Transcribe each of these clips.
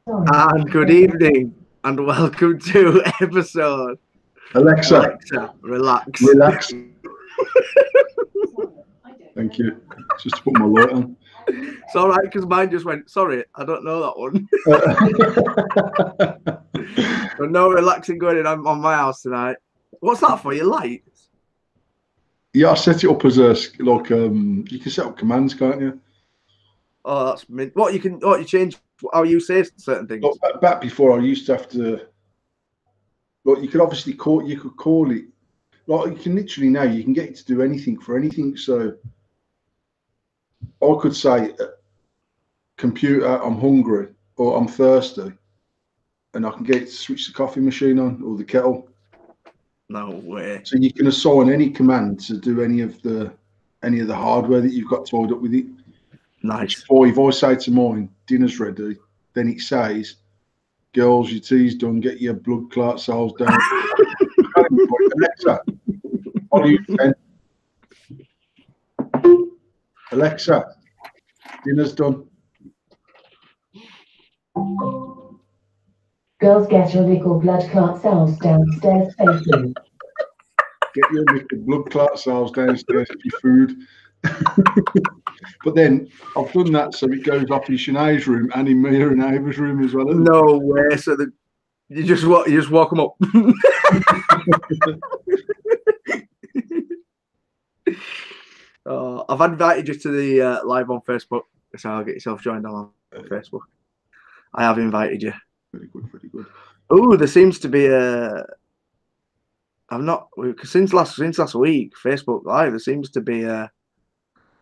And good evening, and welcome to episode. Alexa, Relax. relax. Thank you. Just to put my light on. It's all right because mine just went. Sorry, I don't know that one. But no relaxing going on my house tonight. What's that for? Your lights? Yeah, I set it up as a like you can set up commands, can't you? Oh, that's mint. What you change how you say certain things. Like, back before, I used to have to. Like you could obviously call it. Like you can literally now you can get it to do anything for anything. So I could say, computer, I'm hungry or I'm thirsty, and I can get it to switch the coffee machine on or the kettle. No way. So you can assign any command to do any of the hardware that you've got tied up with it. Nice. If I say to mine, dinner's ready, then it says, girls, your tea's done, get your blood clot cells down. Alexa, what are you saying? Alexa, dinner's done. Girls, get your liquid blood clot cells downstairs facing. Get your liquid blood clot cells downstairs for your food. But then I've done that so it goes off in Sinead's room and in Mia and Ava's room as well. No way. So you just walk them up. I've invited you to the live on Facebook, so I'll get yourself joined on Facebook. I have invited you. Very good, very good. Oh, there seems to be I've not since last week. Facebook Live. There seems to be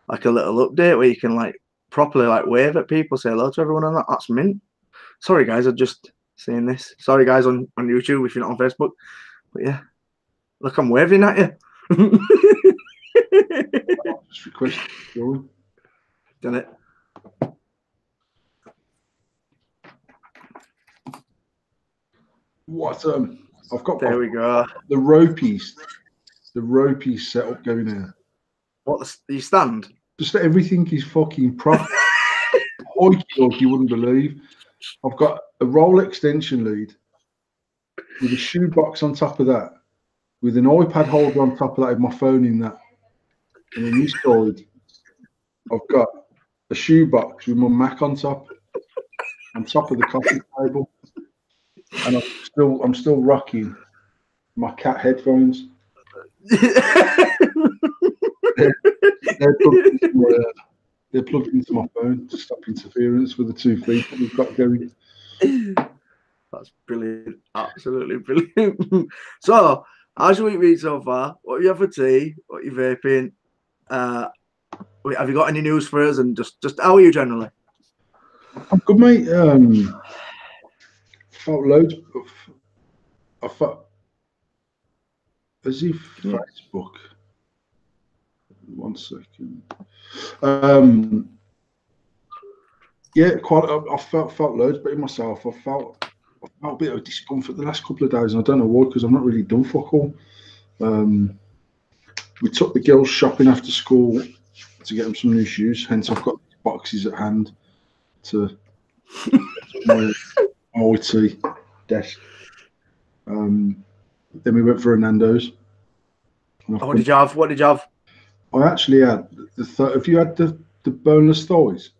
like a little update where you can like properly like wave at people, say hello to everyone, and that's mint. Sorry guys, I'm just saying this. Sorry guys on YouTube if you're not on Facebook, but yeah, look, I'm waving at you. Just request going. Done it. What I've got. There we go. The ropies set up going here. What you stand? Just everything is fucking proper. You wouldn't believe. I've got a roll extension lead with a shoebox on top of that, with an iPad holder on top of that, with my phone in that. And then this side, I've got a shoebox with my Mac on top of the coffee table, and I'm still rocking my cat headphones. They're plugged into my phone to stop interference with the 2 feet that we've got going. That's brilliant. Absolutely brilliant. So, how's your week been so far? What have you had for tea? What are you vaping? Have you got any news for us? And just how are you generally? I'm good, mate. Felt loads. I felt as if Facebook. 1 second. Yeah, quite. I felt loads, but in myself, I felt a bit of discomfort the last couple of days, and I don't know why, because I'm not really done fuck all. We took the girls shopping after school to get them some new shoes. Hence, I've got boxes at hand to my IT desk. Then we went for a Nando's. What did you have? I actually had have you had the boneless thighs?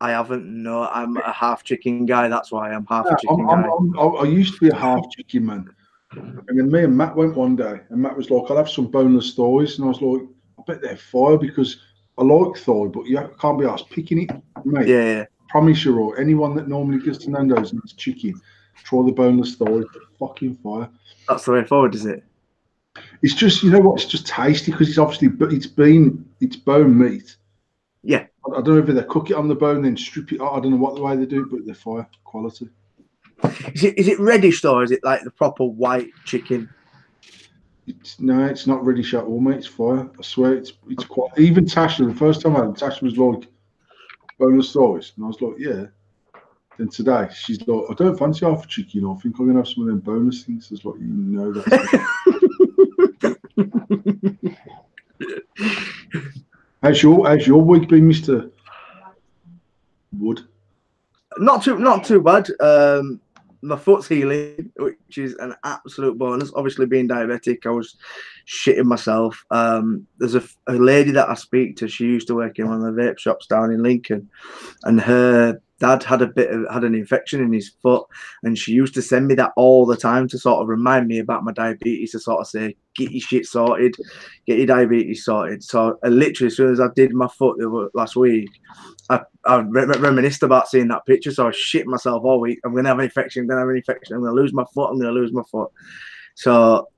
I haven't. No, I'm a half chicken guy. That's why I'm half a chicken guy. I used to be a half chicken man. And then me and Matt went one day, and Matt was like, I'll have some boneless thighs. And I was like, I bet they're fire, because I like thigh, but you can't be asked picking it, mate. Yeah. Promise you all, anyone that normally goes to Nando's and eats chicken, try the boneless thighs. Fucking fire. That's the way forward, is it? It's just, you know what? It's just tasty because it's obviously it's bone meat. Yeah. I don't know if they cook it on the bone, then strip it out. I don't know what the way they do it, but they're fire quality. Is it reddish though? Or is it like the proper white chicken? It's not reddish at all, mate. It's fire. I swear, it's quite. Even Tasha, the first time I had it, Tasha was like, boneless thighs, and I was like, yeah. Then today she's like, I don't fancy half a chicken. I think I'm gonna have some of them boneless things. It's like, you know that. How's your week been, Mr. Wood? Not too bad. My foot's healing, which is an absolute bonus. Obviously, being diabetic, I was shitting myself. There's a lady that I speak to. She used to work in one of the vape shops down in Lincoln, and her dad had an infection in his foot, and she used to send me that all the time to sort of remind me about my diabetes, to sort of say, get your shit sorted, get your diabetes sorted. So literally, as soon as I did my foot last week, I reminisced about seeing that picture. So I was shitting myself all week. I'm gonna have an infection. I'm gonna have an infection. I'm gonna lose my foot. I'm gonna lose my foot. So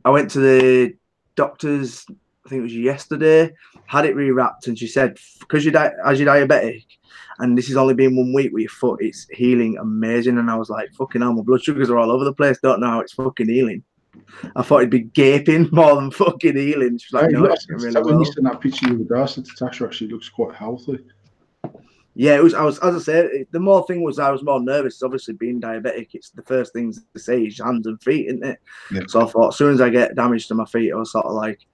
I went to the doctor's. I think it was yesterday. Had it rewrapped, and she said, because as you're diabetic, and this has only been 1 week with your foot, it's healing amazing. And I was like, fucking hell, my blood sugars are all over the place. Don't know how it's fucking healing. I thought it'd be gaping more than fucking healing. She's like, no, it's really when well. you sent that picture of the dust, Tasha actually looks quite healthy. Yeah, it was. I was, as I said, the more thing was I was more nervous. Obviously, being diabetic, it's the first things to say is hands and feet, isn't it? Yeah. So I thought, as soon as I get damage to my feet, I was sort of like,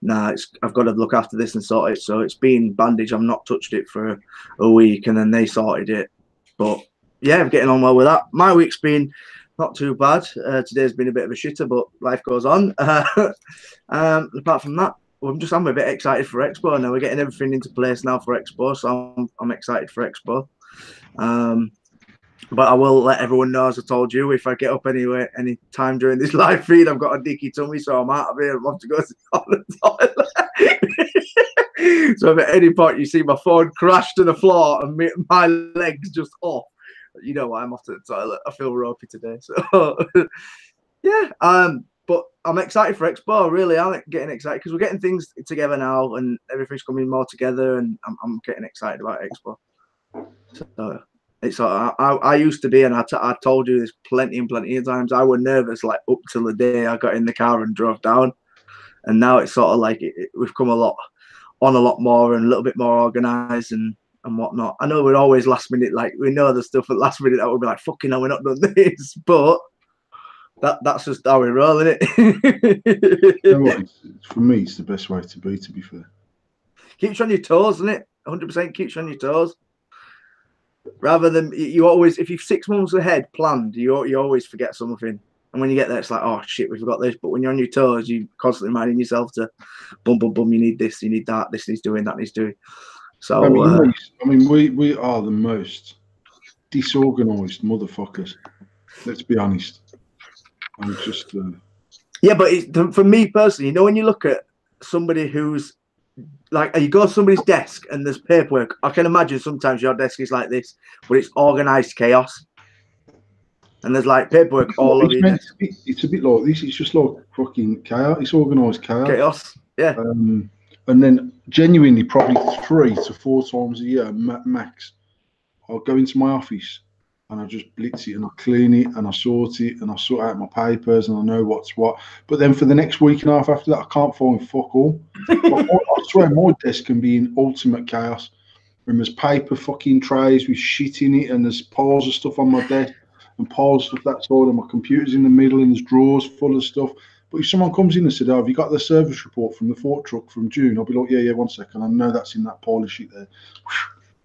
nah, I've got to look after this and sort it. So it's been bandaged. I've not touched it for a week, and then they sorted it. But yeah, I'm getting on well with that. My week's been not too bad. Today's been a bit of a shitter, but life goes on. Apart from that, I'm a bit excited for Expo now. We're getting everything into place now for Expo, so I'm excited for Expo. But I will let everyone know, as I told you, if I get up any time during this live feed, I've got a dicky tummy, so I'm out of here. I have to go on the toilet. So if at any point you see my phone crash to the floor and my legs just off, you know what? I'm off to the toilet. I feel ropey today. So yeah, but I'm excited for Expo. Really, I'm getting excited because we're getting things together now, and everything's coming more together, and I'm getting excited about Expo. So it's I used to be, and I told you this plenty and plenty of times. I was nervous like up till the day I got in the car and drove down, and now it's sort of like we've come a lot more and a little bit more organised and whatnot. I know we're always last minute, like we know the stuff at last minute that we'll be like, fucking hell, we're not done this, but that's just how we roll, isn't it? You know what? For me, it's the best way to be fair. Keeps you on your toes, isn't it? 100% keeps you on your toes. Rather than you always, if you're 6 months ahead planned, you always forget something. And when you get there, it's like, oh shit, we forgot this. But when you're on your toes, you constantly reminding yourself to boom, boom, boom, you need this, you need that, this needs doing, that needs doing. So I mean, we are the most disorganized motherfuckers. Let's be honest. I'm just yeah, but for me personally, you know, when you look at somebody who's like, you go to somebody's desk and there's paperwork. I can imagine sometimes your desk is like this, but it's organized chaos. And there's like paperwork all over your desk. It's a bit like this. It's just like fucking chaos. It's organised chaos. Chaos, yeah. And then genuinely, probably 3 to 4 times a year max, I'll go into my office and I just blitz it and I clean it and I sort it and I sort out my papers and I know what's what. But then for the next week and a half after that, I can't find fuck all. I swear my desk can be in ultimate chaos. And there's paper fucking trays with shit in it and there's piles of stuff on my desk and piles of stuff that side and my computer's in the middle and there's drawers full of stuff. But if someone comes in and said, oh, have you got the service report from the Ford truck from June? I'll be like, yeah, 1 second. I know that's in that pile of shit there.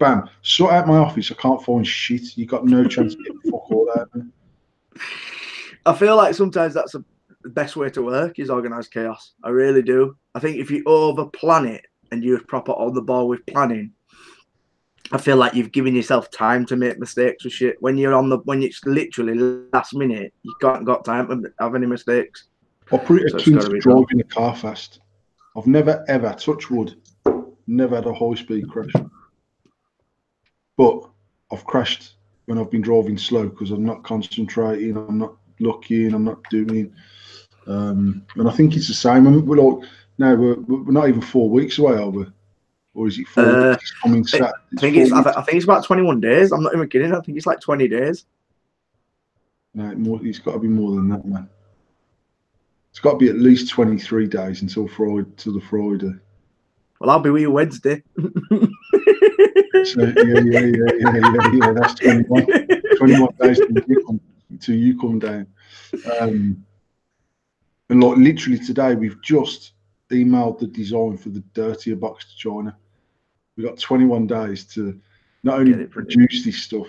Bam, sort out my office. I can't find shit. You got no chance of getting fuck all out of me. I feel like sometimes that's the best way to work is organised chaos. I really do. I think if you over plan it and you're proper on the ball with planning, I feel like you've given yourself time to make mistakes with shit. When it's literally last minute, you can't got time to have any mistakes. I'll put it akin to driving a car fast. I've never ever, touch wood, never had a high speed crash. But I've crashed when I've been driving slow because I'm not concentrating, I'm not looking, I'm not doing. And I think it's the same. We're like, no, we're not even 4 weeks away, are we? Or is it 4 weeks? I think it's about 21 days. I'm not even kidding. I think it's like 20 days. No, it's got to be more than that, man. It's got to be at least 23 days until the Friday. Well, I'll be with you Wednesday. So, yeah. That's 21 days till you come down. And like literally today, we've just emailed the design for the dirtier box to China. We've got 21 days to not only produce this stuff,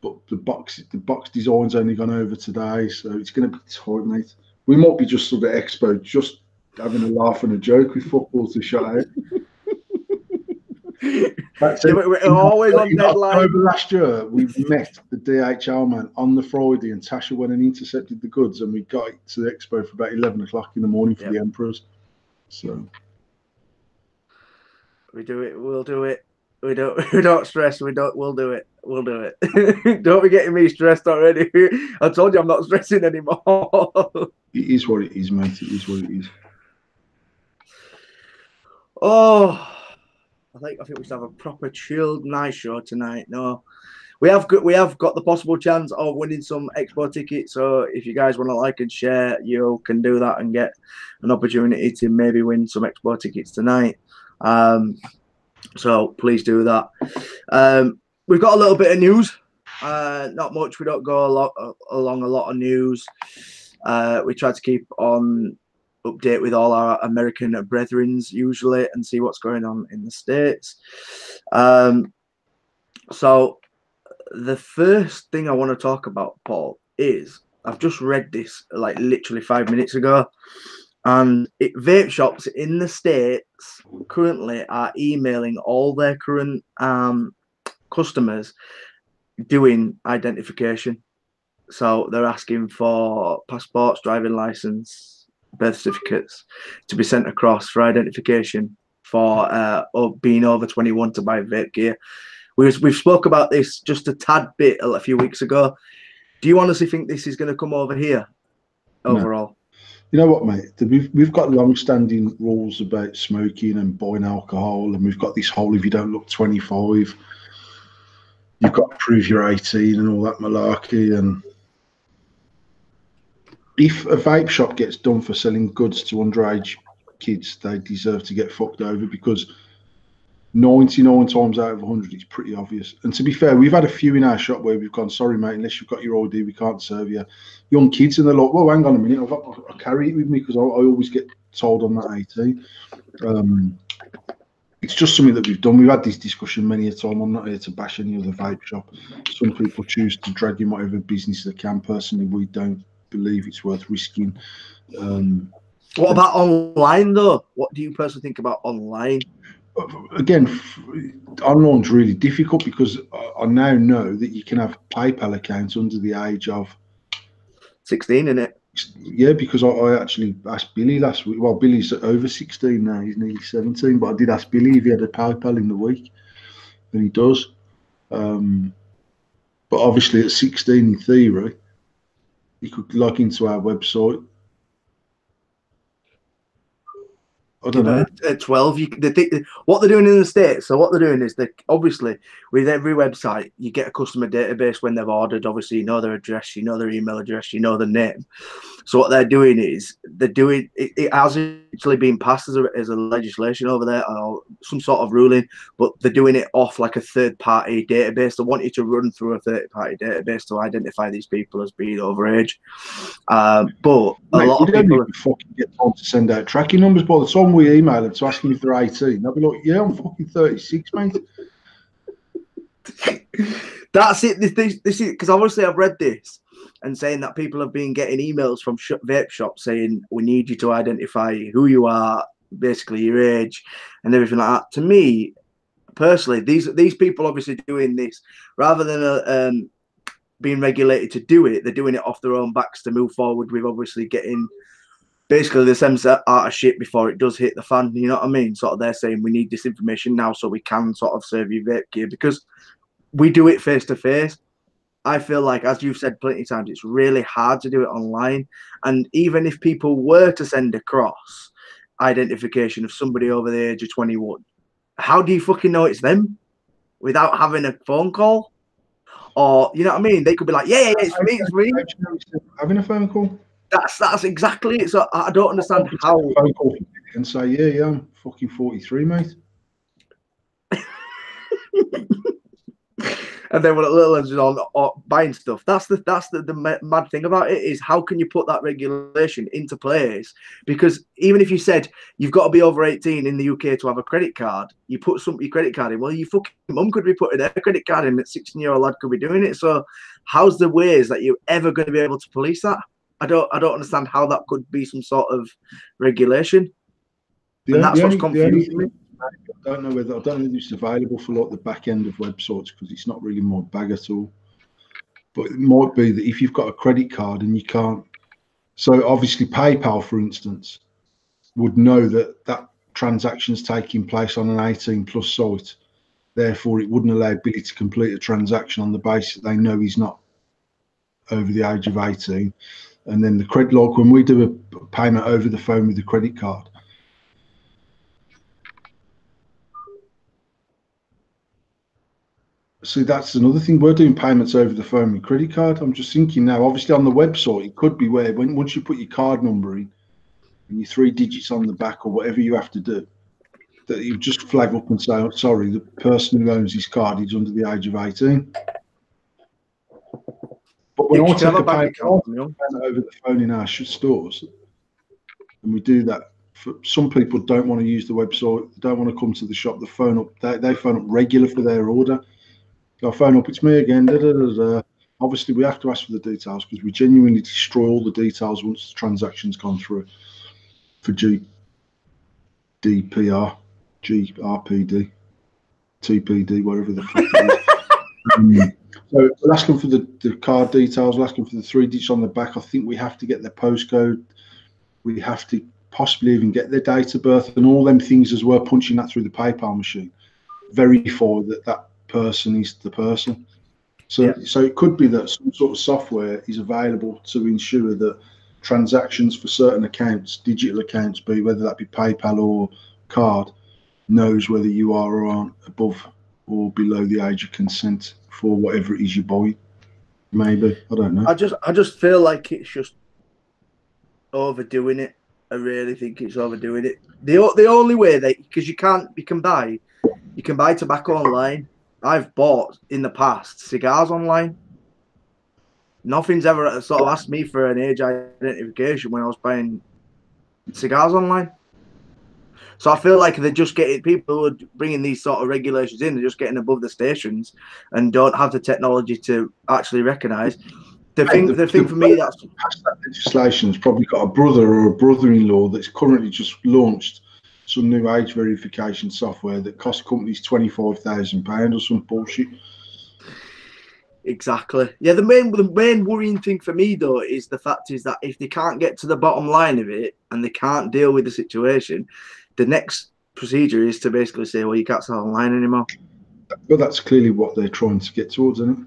but the box design's only gone over today, so it's going to be tight, mate. We might be just sort of expo, just having a laugh and a joke with football to shut out. We're always on deadline. October last year, we met the DHL man on the Friday, and Tasha went and intercepted the goods, and we got it to the expo for about 11 o'clock in the morning for the Emperors. So we do it. We'll do it. We don't stress. We'll do it. We'll do it. Don't be getting me stressed already. I told you I'm not stressing anymore. It is what it is, mate. It is what it is. Oh, I think we should have a proper chilled nice show tonight. No, we have got the possible chance of winning some expo tickets. So if you guys want to like and share, you can do that and get an opportunity to maybe win some expo tickets tonight. So please do that. We've got a little bit of news. Not much. We don't go along a lot of news. We try to keep on update with all our American brethrens usually and see what's going on in the States. So the first thing I want to talk about, Paul, is I've just read this like literally 5 minutes ago, and vape shops in the States currently are emailing all their current customers doing identification. So they're asking for passports, driving license, birth certificates to be sent across for identification for being over 21 to buy vape gear. We've spoke about this just a tad bit a few weeks ago. Do you honestly think this is going to come over here overall? No. You know what, mate? We've got long-standing rules about smoking and buying alcohol, and we've got this whole if you don't look 25, you've got to prove you're 18 and all that malarkey. And if a vape shop gets done for selling goods to underage kids, they deserve to get fucked over, because 99 times out of 100, it's pretty obvious. And to be fair, we've had a few in our shop where we've gone, sorry, mate, unless you've got your ID, we can't serve you. Young kids, and they're like, well, hang on a minute, I carry it with me because I always get told I'm not 18. It's just something that we've done. We've had this discussion many a time. I'm not here to bash any other vape shop. Some people choose to drag in whatever business they can. Personally, we don't believe it's worth risking. What about online, though? What do you personally think about online? Again, online's really difficult because I now know that you can have PayPal accounts under the age of 16, isn't it? Yeah, because I actually asked Billy last week. Well, Billy's over 16 now. He's nearly 17. But I did ask Billy if he had a PayPal in the week, and he does. But obviously at 16, in theory, he could log into our website. I don't know. At 12, what they're doing in the States, so what they're doing is, they obviously, with every website, you get a customer database when they've ordered. Obviously, you know their address, you know their email address, you know their name. So what they're doing is, it has actually been passed as a legislation over there, or some sort of ruling, but they're doing it off like a third-party database. They want you to run through a third-party database to identify these people as being overage. But a lot of people fucking get told to send out tracking numbers by the time we email them to ask them if they're 18. They'll be like, yeah, I'm fucking 36, mate. That's it. This is because obviously I've read this and saying that people have been getting emails from vape shops saying, we need you to identify who you are, basically your age and everything like that. To me, personally, these people obviously doing this rather than being regulated to do it. They're doing it off their own backs to move forward with obviously getting basically the sense out of shit before it does hit the fan. You know what I mean? Sort of they're saying we need this information now so we can sort of serve you vape gear, because we do it face to face. I feel like, as you've said plenty of times, it's really hard to do it online. And even if people were to send across identification of somebody over the age of 21, how do you fucking know it's them without having a phone call? Or, you know what I mean? They could be like, yeah, it's me, it's me. Having a phone call? That's exactly it. So I don't understand how. Phone call and say, yeah, I'm fucking 43, mate. And then when little ones on buying stuff, that's the mad thing about it is how can you put that regulation into place? Because even if you said you've got to be over 18 in the UK to have a credit card, you put your credit card in. Well, your fucking mum could be putting her credit card in. That 16-year-old lad could be doing it. So, how's the ways that you're ever going to be able to police that? I don't understand how that could be some sort of regulation. And that's what's confusing me. I don't know whether it's available for like the back end of websites because it's not really my bag at all. But it might be that if you've got a credit card and you can't, so obviously PayPal, for instance, would know that that transaction's taking place on an 18 plus site. Therefore, it wouldn't allow Billy to complete a transaction on the basis that they know he's not over the age of 18. And then the credit, like when we do a payment over the phone with the credit card, so that's another thing. We're doing payments over the phone with credit card. I'm just thinking now, obviously on the website, it could be where once you put your card number in and your 3 digits on the back or whatever you have to do, that you just flag up and say, oh, sorry, the person who owns this card is under the age of 18. But when I take a payment over the phone in our stores, and we do that, for some people don't want to use the website, they don't want to come to the shop, they phone up, they phone up regular for their order. I'll phone up, it's me again. Obviously, we have to ask for the details because we genuinely destroy all the details once the transaction's gone through for GDPR, GRPD, TPD, whatever the fuck it is. So we'll ask them for the card details, we'll ask them for the 3 digits on the back. I think we have to get their postcode. We have to possibly even get their date of birth and all them things as well, punching that through the PayPal machine. Verify that person is the person. So it could be that some sort of software is available to ensure that transactions for certain accounts, digital accounts, whether that be PayPal or card, knows whether you are or aren't above or below the age of consent for whatever it is you're buying. Maybe, I don't know. I just feel like it's just overdoing it. I really think it's overdoing it. The only way because you can buy tobacco online. I've bought in the past cigars online. Nothing's ever sort of asked me for an age identification when I was buying cigars online. So I feel like they're just getting people who are bringing these sort of regulations in. They're just getting above the stations and don't have the technology to actually recognise. The thing for me that's that legislation's probably got a brother or a brother-in-law that's currently just launched some new age verification software that costs companies £25,000 or some bullshit. Exactly. Yeah, the main worrying thing for me though is the fact is that if they can't get to the bottom line of it and they can't deal with the situation, the next procedure is to basically say, well, you can't sell online anymore. But that's clearly what they're trying to get towards, isn't it?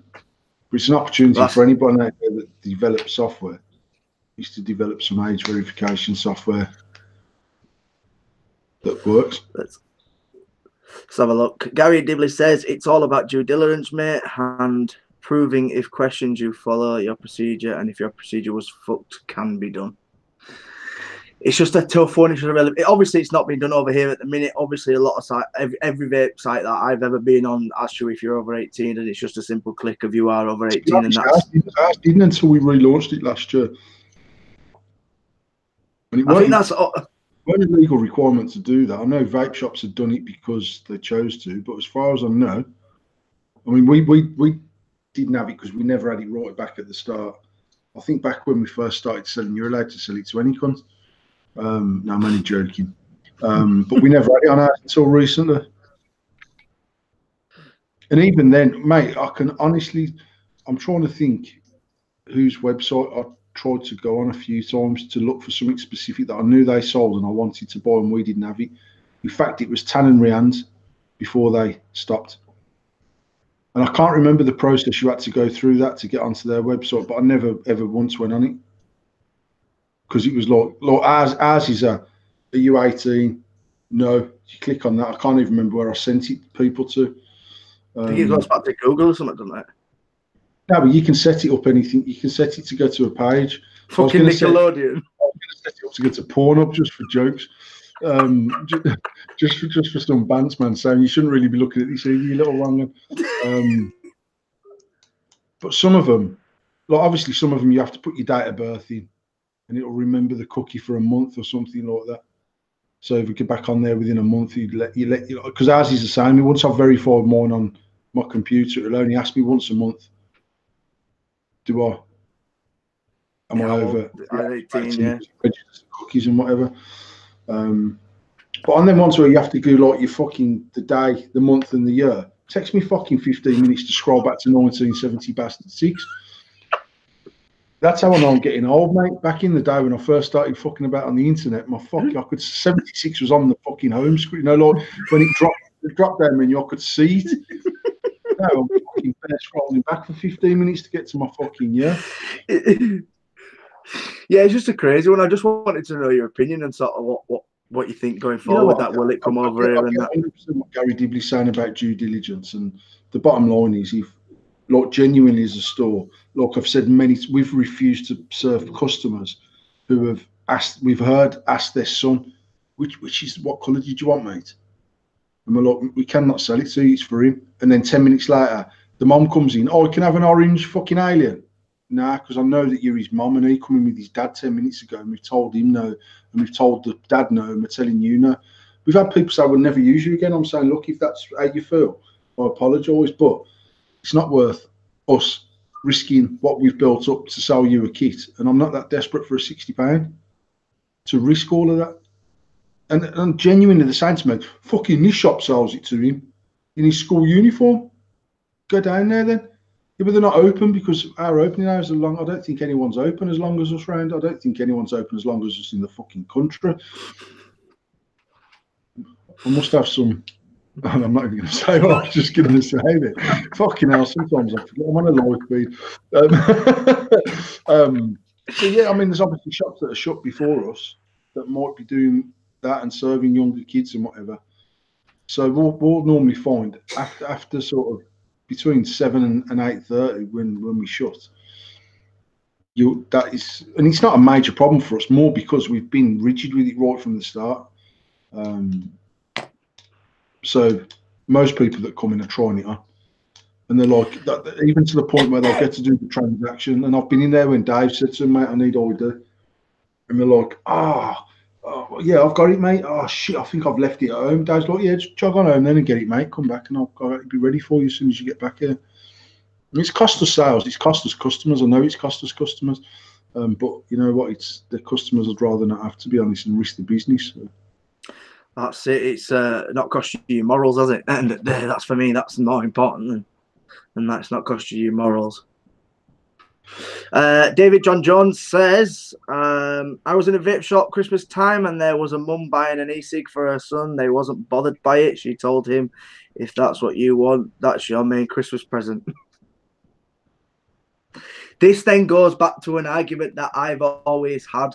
But it's an opportunity for anybody out there that develops software is to develop some age verification software that works. Let's have a look. Gary Dibley says it's all about due diligence, mate, and proving if questions you follow your procedure and if your procedure was fucked can be done. It's just a tough one. Obviously, it's not being done over here at the minute. Obviously, a lot of every vape site that I've ever been on asks you if you're over 18, and it's just a simple click of you are over 18. And that's didn't until we relaunched it last year. And I think that's weren't a legal requirement to do that. I know vape shops have done it because they chose to, but as far as I know, I mean, we didn't have it because we never had it right back at the start. I think back when we first started selling, you're allowed to sell it to any cunt. No, I'm only joking. But we never had it on ours until recently. And even then, mate, I can honestly, I'm trying to think whose website I tried to go on a few times to look for something specific that I knew they sold and I wanted to buy and we didn't have it. In fact, it was Tan and Rian's before they stopped. And I can't remember the process you had to go through that to get onto their website, but I never ever once went on it. Because it was like ours is are you 18? No. You click on that. I can't even remember where I sent it people to. I think it goes back to Google or something, doesn't it? No, but you can set it up anything. You can set it to go to a page. Fucking Nickelodeon. I was going to set it up to go to Pornhub just for jokes. Just for some bants, man, saying you shouldn't really be looking at this either, you little wrong. But some of them, like obviously some of them, you have to put your date of birth in, and it'll remember the cookie for a month or something like that. So if we get back on there within a month, you'd let you because ours is the same. Once I've verified mine on my computer, it'll only ask me once a month. Am I over 18? Yeah. Cookies and whatever. But on them ones where you have to do like your fucking the day, the month, and the year, it takes me fucking 15 minutes to scroll back to 1976. That's how I know I'm getting old, mate. Back in the day when I first started fucking about on the internet, 76 was on the fucking home screen. Like when it dropped the drop down menu, I could see it. Now I'm fucking scrolling back for 15 minutes to get to my fucking year. Yeah, it's just a crazy one. I just wanted to know your opinion and sort of what you think going forward. That will it come over here and that? 100% what Gary Dibley's saying about due diligence, and the bottom line is, if like genuinely as a store, like I've said we've refused to serve customers who have asked their son, which is what colour did you want, mate? And we're like, we cannot sell it to you, it's for him. And then 10 minutes later, the mom comes in, oh, can I have an orange fucking alien? Nah, because I know that you're his mom, and he come in with his dad 10 minutes ago, and we've told him no, and we've told the dad no, and we're telling you no. We've had people say we'll never use you again. I'm saying, look, if that's how you feel, I apologise, but it's not worth us risking what we've built up to sell you a kit. And I'm not that desperate for a £60 to risk all of that. And genuinely, the same to me, fucking this shop sells it to him in his school uniform. Go down there then. Yeah, but they're not open because our opening hours are long. I don't think anyone's open as long as us round. I don't think anyone's open as long as us in the fucking country. I must have some. I'm not even going to say what I was just going to say it. Fucking hell, sometimes I forget I'm on a live feed. So yeah, I mean, there's obviously shops that are shut before us that might be doing that and serving younger kids and whatever. So we'll normally find after sort of between 7 and 8:30 when we shut. That is, and it's not a major problem for us, more because we've been rigid with it right from the start. So most people that come in are trying it on, and they're like, even to the point where they'll get to do the transaction. And I've been in there when Dave said to them, mate, I need ID, and they're like, oh, yeah, I've got it, mate. Oh shit, I think I've left it at home. Dave's like, yeah, just jog on home then and get it, mate. Come back and I'll be ready for you as soon as you get back here. And it's cost us sales. It's cost us customers. I know it's cost us customers, but you know what? It's the customers would rather not have, to be honest, and risk the business. So. That's it. It's not cost you your morals, has it? And that's for me. That's more important than that's not cost you your morals. David John Jones says, I was in a vape shop Christmas time and there was a mum buying an e-cig for her son. They wasn't bothered by it. She told him, if that's what you want, that's your main Christmas present. This then goes back to an argument that I've always had,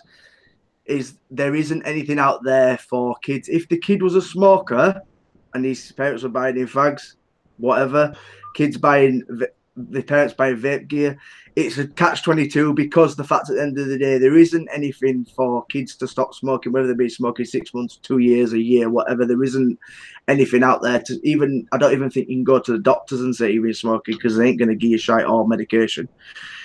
is there isn't anything out there for kids. If the kid was a smoker and his parents were buying him fags, whatever, kids buying, the parents buying vape gear, it's a catch-22 because the fact at the end of the day, there isn't anything for kids to stop smoking, whether they be smoking 6 months, 2 years, a year, whatever. There isn't anything out there to even, I don't even think you can go to the doctors and say you've been smoking because they ain't going to give you shite or medication.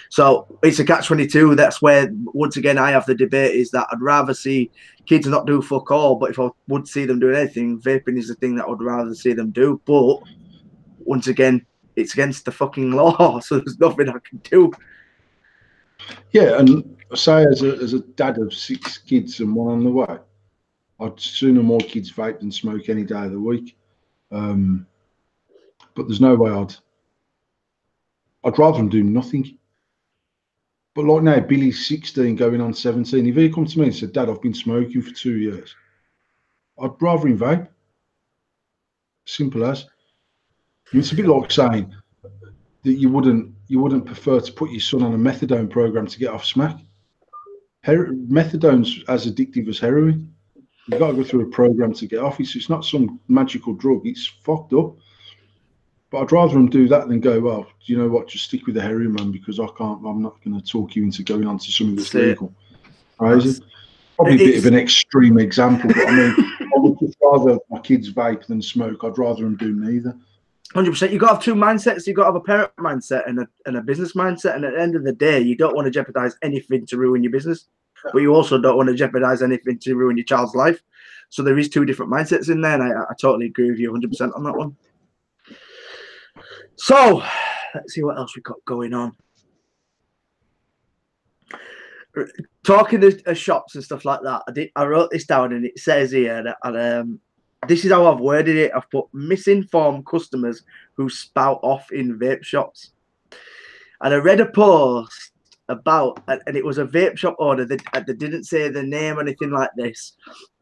So it's a catch-22. That's where, once again, I have the debate is that I'd rather see kids not do fuck all, but if I would see them doing anything, vaping is the thing that I would rather see them do. But once again, it's against the fucking law, so there's nothing I can do. Yeah, and say as a dad of 6 kids and one on the way, I'd sooner more kids vape than smoke any day of the week. But there's no way I'd rather them do nothing. But like now, Billy's 16 going on 17. If he come to me and said, Dad, I've been smoking for 2 years, I'd rather him vape. Simple as. It's a bit like saying that you wouldn't prefer to put your son on a methadone program to get off smack. Methadone's as addictive as heroin. You've got to go through a program to get off it. So it's not some magical drug. It's fucked up. But I'd rather them do that than go, well, do you know what, just stick with the heroin, man, because I'm not going to talk you into going on to something that's legal. Crazy. Probably a bit of an extreme example, but I mean, I would just rather my kids vape than smoke. I'd rather them do neither. 100%. You've got to have two mindsets. You've got to have a parent mindset and a business mindset. And at the end of the day, you don't want to jeopardize anything to ruin your business, but you also don't want to jeopardize anything to ruin your child's life. So there is two different mindsets in there, and I totally agree with you 100% on that one. So let's see what else we got going on. Talking to shops and stuff like that, I wrote this down, and it says here that this is how I've worded it. I've put misinformed customers who spout off in vape shops. And I read a post about, and it was a vape shop owner that didn't say the name or anything like this,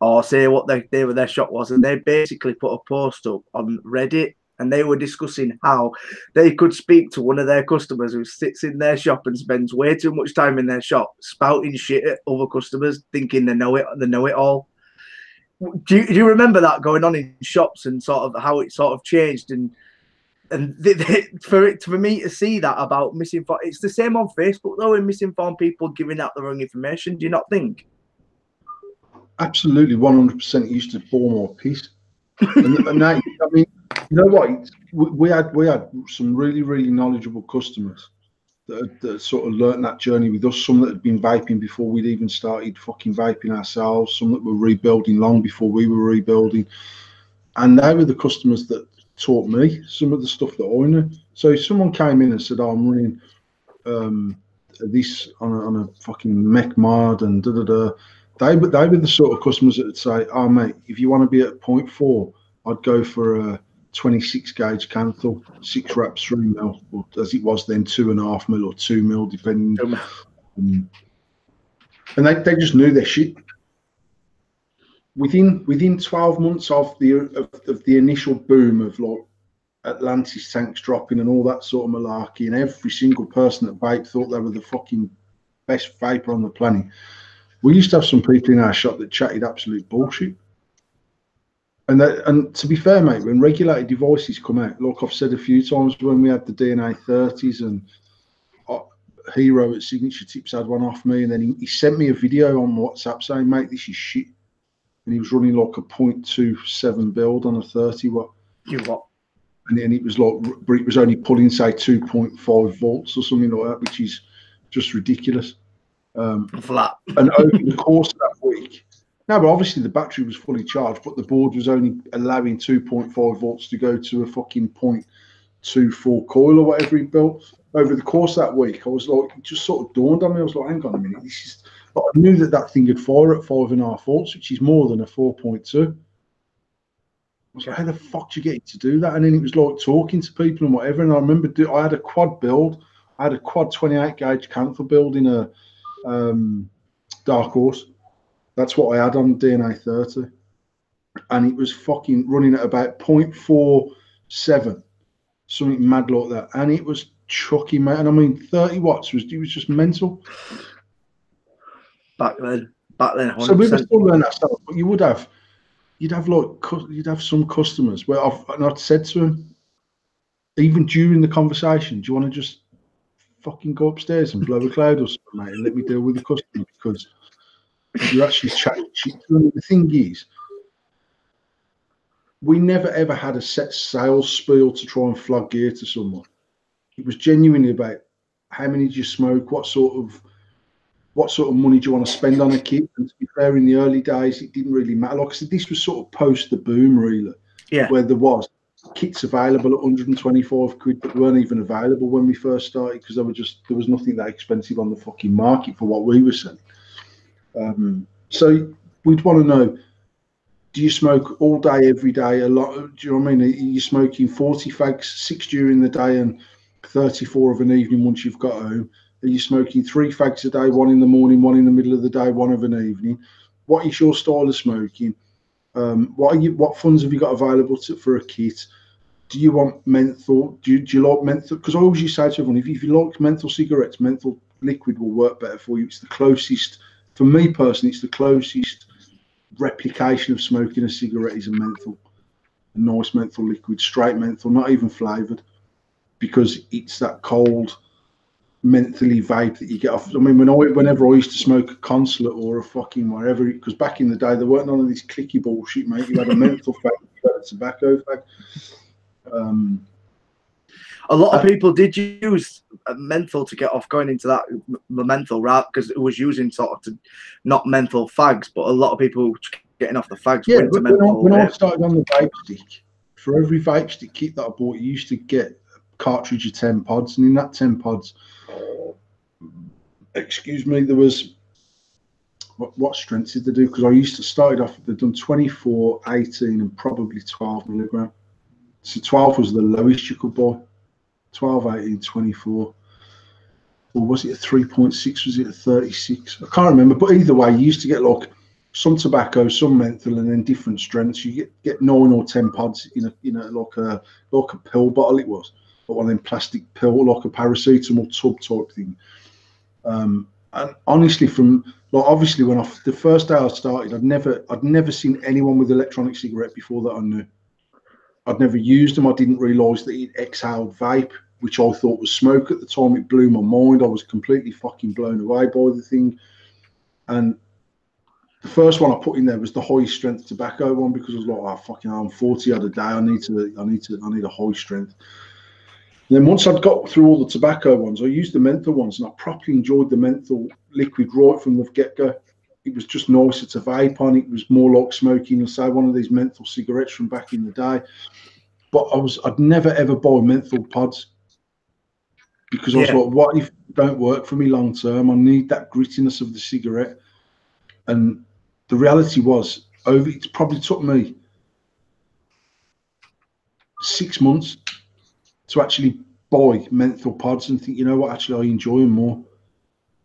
or say what their shop was. And they basically put a post up on Reddit, and they were discussing how they could speak to one of their customers who sits in their shop and spends way too much time in their shop spouting shit at other customers, thinking they know it all. Do you remember that going on in shops and sort of how it sort of changed and for me to see that about misinformed, it's the same on Facebook though, and misinformed people giving out the wrong information. Do you not think? Absolutely, 100%. It used to bore more piece. And now, I mean, you know what? We had some really knowledgeable customers that sort of learnt that journey with us. Some that had been vaping before we'd even started fucking vaping ourselves. Some that were rebuilding long before we were rebuilding, and they were the customers that taught me some of the stuff that I knew. So if someone came in and said, "Oh, I'm running this on a fucking mech mod and da da da," they were the sort of customers that would say, "Oh, mate, if you want to be at 0.4, I'd go for a 26 gauge Canthal, 6 wraps, 3 mil, or as it was then, 2.5 mil or 2 mil, depending." And they just knew their shit. Within 12 months of the initial boom of like Atlantis tanks dropping and all that sort of malarkey, and every single person that vaped thought they were the fucking best vapor on the planet. We used to have some people in our shop that chatted absolute bullshit. And to be fair, mate, when regulated devices come out, like I've said a few times, when we had the DNA 30s and Hero at Signature Tips had one off me, and then he sent me a video on WhatsApp saying, "Mate, this is shit." And he was running like a 0.27 build on a 30 watt. You what? And then it was like, it was only pulling, say, 2.5 volts or something like that, which is just ridiculous. Flat. And over the course of that week, no, but obviously the battery was fully charged, but the board was only allowing 2.5 volts to go to a fucking 0.24 coil or whatever he built. Over the course of that week, I was like, it just sort of dawned on me. I was like, hang on a minute, this is. But I knew that thing could fire at 5.5 volts, which is more than a 4.2. I was like, how the fuck do you get it to do that? And then it was like talking to people and whatever. And I remember I had a quad build. I had a quad 28 gauge Canthal build in a Dark Horse. That's what I had on DNA 30. And it was fucking running at about 0.47, something mad like that. And it was chucking, mate. And I mean, 30 watts was just mental. Back then, 100%. So we were still learning that stuff, but you'd have some customers where I'd said to them, even during the conversation, "Do you want to just fucking go upstairs and blow a cloud or something, mate, and let me deal with the customer, because you're actually chatting shit to them." The thing is, we never ever had a set sales spiel to try and flog gear to someone. It was genuinely about how many do you smoke, what sort of money do you want to spend on a kit. And to be fair, in the early days, it didn't really matter. Like I said, this was sort of post the boom, really, where there was kits available at 125 quid that weren't even available when we first started, because there was nothing that expensive on the fucking market for what we were selling. So we'd want to know, do you smoke all day, every day, a lot? Do you know what I mean? Are you smoking 40 fags, 6 during the day and 34 of an evening once you've got home? Are you smoking 3 fags a day, 1 in the morning, 1 in the middle of the day, 1 of an evening? What is your style of smoking? What funds have you got available for a kit? Do you want menthol? Do you like menthol? Because I always used to say to everyone, if you like menthol cigarettes, menthol liquid will work better for you. It's the closest, for me personally, it's the closest replication of smoking a cigarette is a menthol, a nice menthol liquid, straight menthol, not even flavoured, because it's that cold, mentally vape that you get off. I mean, whenever I used to smoke a Consulate or a fucking whatever, because back in the day there weren't none of this clicky bullshit, mate. You had a menthol fag, you had a tobacco fag. A lot of people did use menthol to get off going into that the menthol route because it was using sort of to, not menthol fags, but a lot of people getting off the fags Yeah, went to but menthol. when I started on the vape stick, for every vape stick kit that I bought, you used to get a cartridge of 10 pods, and in that 10 pods, excuse me, there was what strengths did they do? Because I used to start off, they'd done 24, 18, and probably 12 milligram. So 12 was the lowest you could buy. 12, 18, 24. Or was it a 3.6? Was it a 36? I can't remember. But either way, you used to get like some tobacco, some menthol, and then different strengths. You get 9 or 10 pods in a like a pill bottle. It was like one of them plastic pill, like a paracetamol tub type thing. And honestly, from like obviously when the first day I started, I'd never seen anyone with electronic cigarette before that I knew. I'd never used them. I didn't realise that it exhaled vape, which I thought was smoke at the time. It blew my mind. I was completely fucking blown away by the thing. And the first one I put in there was the high strength tobacco one because I was like, oh fucking hell, I'm 40 odd a day. I need a high strength. And then once I'd got through all the tobacco ones, I used the menthol ones, and I properly enjoyed the menthol liquid right from the get-go. It was just nicer to vape on. It was more like smoking, say, one of these menthol cigarettes from back in the day. But I'd never ever buy menthol pods because I was like, what if it don't work for me long term? I need that grittiness of the cigarette. And the reality was, it probably took me 6 months to actually buy menthol pods and think, you know what, actually I enjoy them more.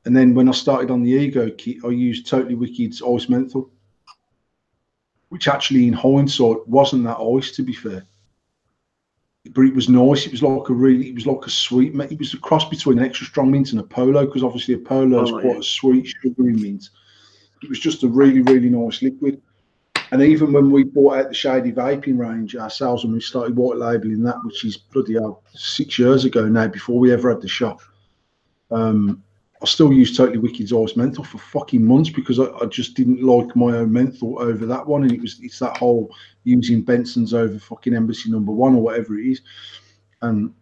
And then when I started on the Ego kit, I used Totally Wicked's Ice Menthol, which actually in hindsight wasn't that ice, to be fair. But it was nice. It was like a sweet. It was a cross between an extra strong mint and a Polo, because obviously a Polo is quite a sweet, sugary mint. It was just a really, really nice liquid. And even when we bought out the Shady Vaping range ourselves, and we started white labeling that, which is bloody hell 6 years ago now, before we ever had the shop, I still use Totally Wicked's Ice Menthol for fucking months because I just didn't like my own menthol over that one. And it's that whole using Benson's over fucking Embassy No. 1 or whatever it is. And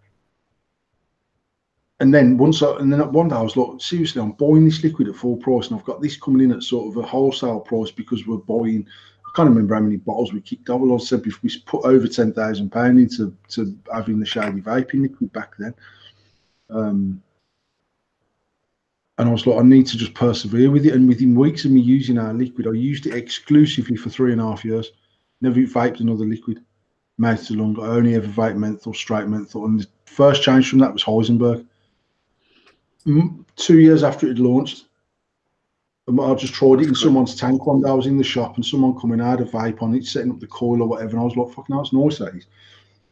then one day I was like, seriously, I'm buying this liquid at full price, and I've got this coming in at sort of a wholesale price because we're buying. I can't remember how many bottles we kicked off. I said we put over £10,000 into having the Shady Vaping liquid back then. And I was like, I need to just persevere with it. And within weeks of me using our liquid, I used it exclusively for 3.5 years. Never vaped another liquid, mouth to lung. I only ever vaped menthol, straight menthol. And the first change from that was Heisenberg. 2 years after it had launched, I just tried it in someone's tank one day. I was in the shop and someone coming out of vape on it, setting up the coil or whatever. And I was like, fucking hell, it's nice, that is.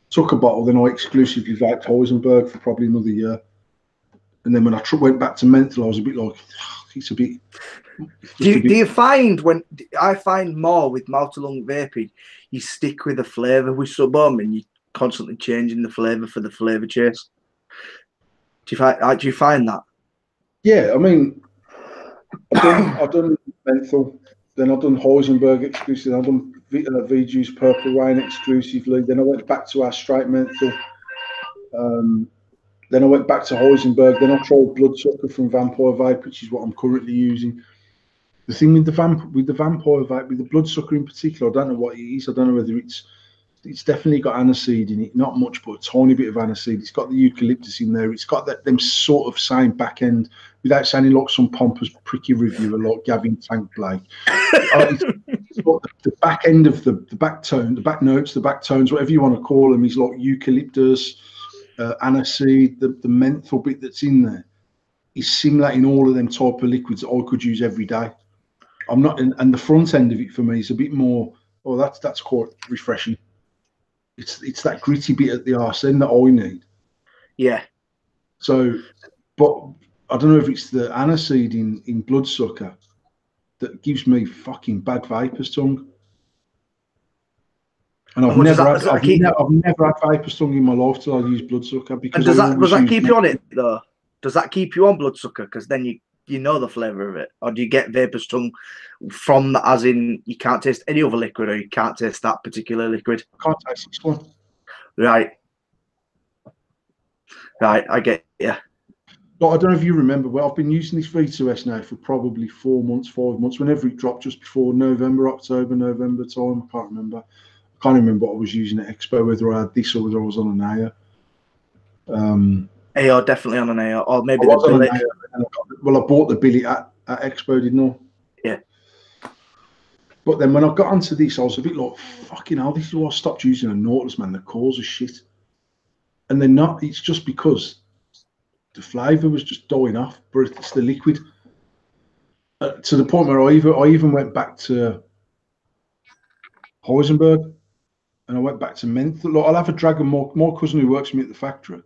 Took a bottle, then I exclusively vaped Heisenberg for probably another year. And then when I went back to menthol, I was a bit like, it's a bit. Do you find I find more with mouth to lung vaping, you stick with the flavour with Suburban, and you're constantly changing the flavour for the flavour chase? Do you find that? Yeah, I mean, I've done menthol, then I've done Heisenberg exclusively, I've done V-Juice Purple Rain exclusively, then I went back to our straight menthol. Then I went back to Heisenberg. Then I tried Bloodsucker from Vampire Vape, which is what I'm currently using. The thing with the Vampire Vape, with the Bloodsucker in particular, I don't know what it is. I don't know whether it's definitely got aniseed in it. Not much, but a tiny bit of aniseed. It's got the eucalyptus in there. It's got them sort of same back end, without sounding like some pompous pricky reviewer like Gavin Tank Blake. The back end of the back tone, the back notes, the back tones, whatever you want to call them, is like eucalyptus. Aniseed, the menthol bit that's in there is similar in all of them type of liquids that I could use every day. I'm not, and the front end of it for me is a bit more. Oh, that's quite refreshing. It's that gritty bit at the arse end that I need. Yeah. So, but I don't know if it's the aniseed in Bloodsucker that gives me fucking bad vapor's tongue. And I've never had vapor's tongue in my life till I use Bloodsucker. Because and does that keep you on it though? Does that keep you on Bloodsucker? Because then you know the flavour of it, or do you get vapor's tongue from that? As in, you can't taste any other liquid, or you can't taste that particular liquid. I can't taste this one. Right. Right, I get you. But I don't know if you remember, well, I've been using this V2S now for probably 4 months, 5 months, whenever it dropped, just before October, November time. I can't remember. I can't remember what I was using at Expo, whether I had this or whether I was on an AO. AO, definitely on an AO, or I maybe the was on an Billy. AO. I bought the Billy at Expo, didn't I? Yeah. But then when I got onto this, I was a bit like, fucking hell, this is why I stopped using a Nautilus, man. The cores are shit. And they're not, it's just because the flavour was just dying off, but it's the liquid. To the point where I even went back to Heisenberg and I went back to menthol. Look, I'll have a Dragon, my cousin who works for me at the factory.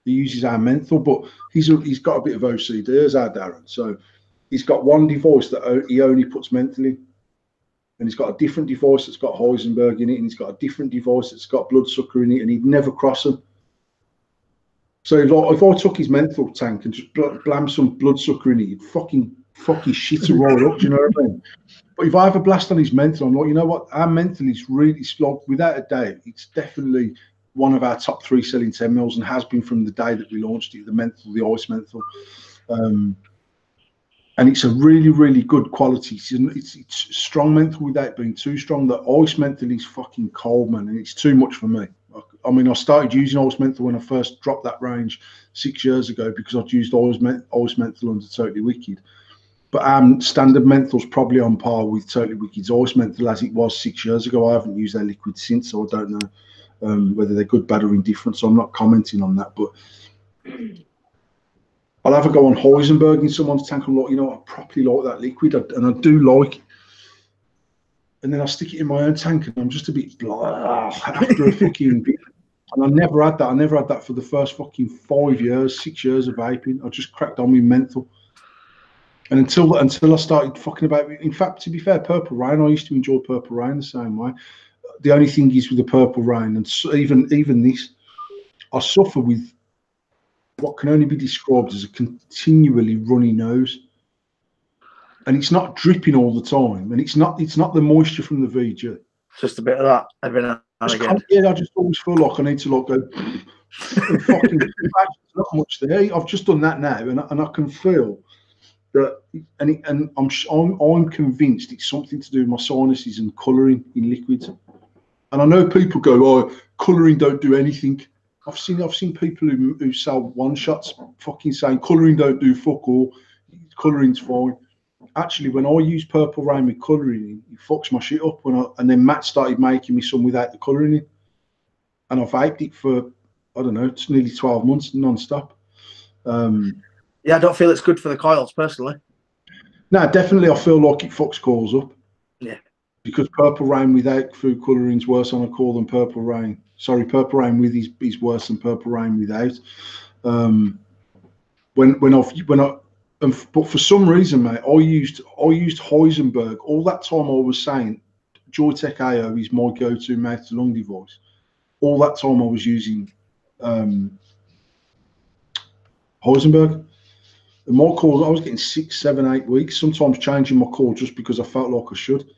He uses our menthol, but he's got a bit of OCD as our Darren. So he's got one device that he only puts menthol in. And he's got a different device that's got Heisenberg in it, and he's got a different device that's got bloodsucker in it, and he'd never cross them. So if I took his menthol tank and just blam some bloodsucker in it, he'd fucking shit to roll up, do you know what I mean? But if I have a blast on his menthol, I'm like, you know what? Our menthol is really slow. Without a doubt, it's definitely one of our top 3 selling 10 mils and has been from the day that we launched it, the menthol, the ice menthol. And it's a really, really good quality. It's strong menthol without being too strong. The ice menthol is fucking cold, man, and it's too much for me. I mean, I started using ice menthol when I first dropped that range 6 years ago because I'd used ice menthol under Totally Wicked. But standard menthol's probably on par with Totally Wicked's ice menthol as it was 6 years ago. I haven't used their liquid since, so I don't know whether they're good, bad, or indifferent. So I'm not commenting on that, but I'll have a go on Heisenberg in someone's tank and like, you know, I properly like that liquid, and I do like it. And then I stick it in my own tank, and I'm just a bit blah after a fucking bit. And I never had that. I never had that for the first fucking 5 years, 6 years of vaping. I just cracked on with menthol. And until I started fucking about it. In fact, to be fair, Purple Rain, I used to enjoy Purple Rain the same way. The only thing is with the Purple Rain, and so even this, I suffer with what can only be described as a continually runny nose, and it's not dripping all the time, and it's not the moisture from the VG. Just a bit of that every now and again. Yeah, I just always feel like I need to like go and fucking. There's not much there. I've just done that now, and I can feel that, and I'm convinced it's something to do with my sinuses and colouring in liquids. And I know people go, "Oh, colouring don't do anything." I've seen people who sell one shots fucking saying colouring don't do fuck all, colouring's fine. Actually, when I use Purple Rain with colouring in, it fucks my shit up. And then Matt started making me some without the colouring in, and I've vaped it for, I don't know, it's nearly 12 months non-stop. Yeah, I don't feel it's good for the coils personally. No, definitely I feel like it fucks coils up. Yeah. Because Purple Rain without food colouring is worse on a coil than Purple Rain. Sorry, Purple Rain with is worse than Purple Rain without. But for some reason, mate, I used Heisenberg all that time. I was saying Joytech AO is my go-to mouth to lung device. All that time I was using Heisenberg. And my calls, I was getting 6, 7, 8 weeks, sometimes changing my call just because I felt like I should.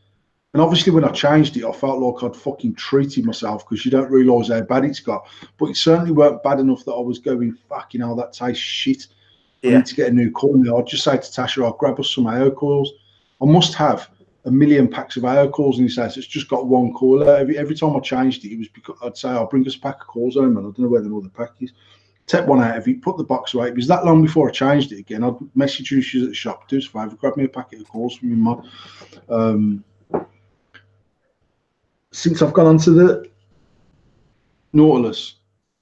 And obviously when I changed it, I felt like I'd fucking treated myself because you don't realise how bad it's got. But it certainly weren't bad enough that I was going, fucking hell, that tastes shit. I need to get a new coil now. I'd just say to Tasha, I'll grab us some AO coils. I must have 1 million packs of AO coils in his house. It's just got one coil. Every time I changed it, it was because I'd say, I'll bring us a pack of coils home, and I don't know where the other pack is. Take one out of it, put the box away. It was that long before I changed it again. I'd message you at the shop, do us a favour, grab me a packet of coils from your mum. Since I've gone onto the Nautilus,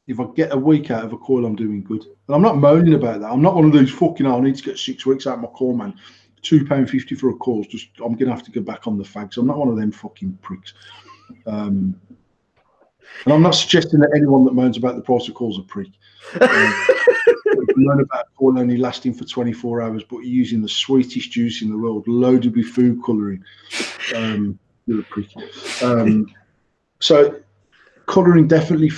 if I get a week out of a coil, I'm doing good. And I'm not moaning about that. I'm not one of those fucking, I need to get 6 weeks out of my coil, man. £2.50 for a coil. Just I'm gonna have to go back on the fags. I'm not one of them fucking pricks. And I'm not suggesting that anyone that moans about the price of coils a prick. Moan about a coil only lasting for 24 hours, but you're using the sweetest juice in the world, loaded with food colouring. You're a prick. So colouring definitely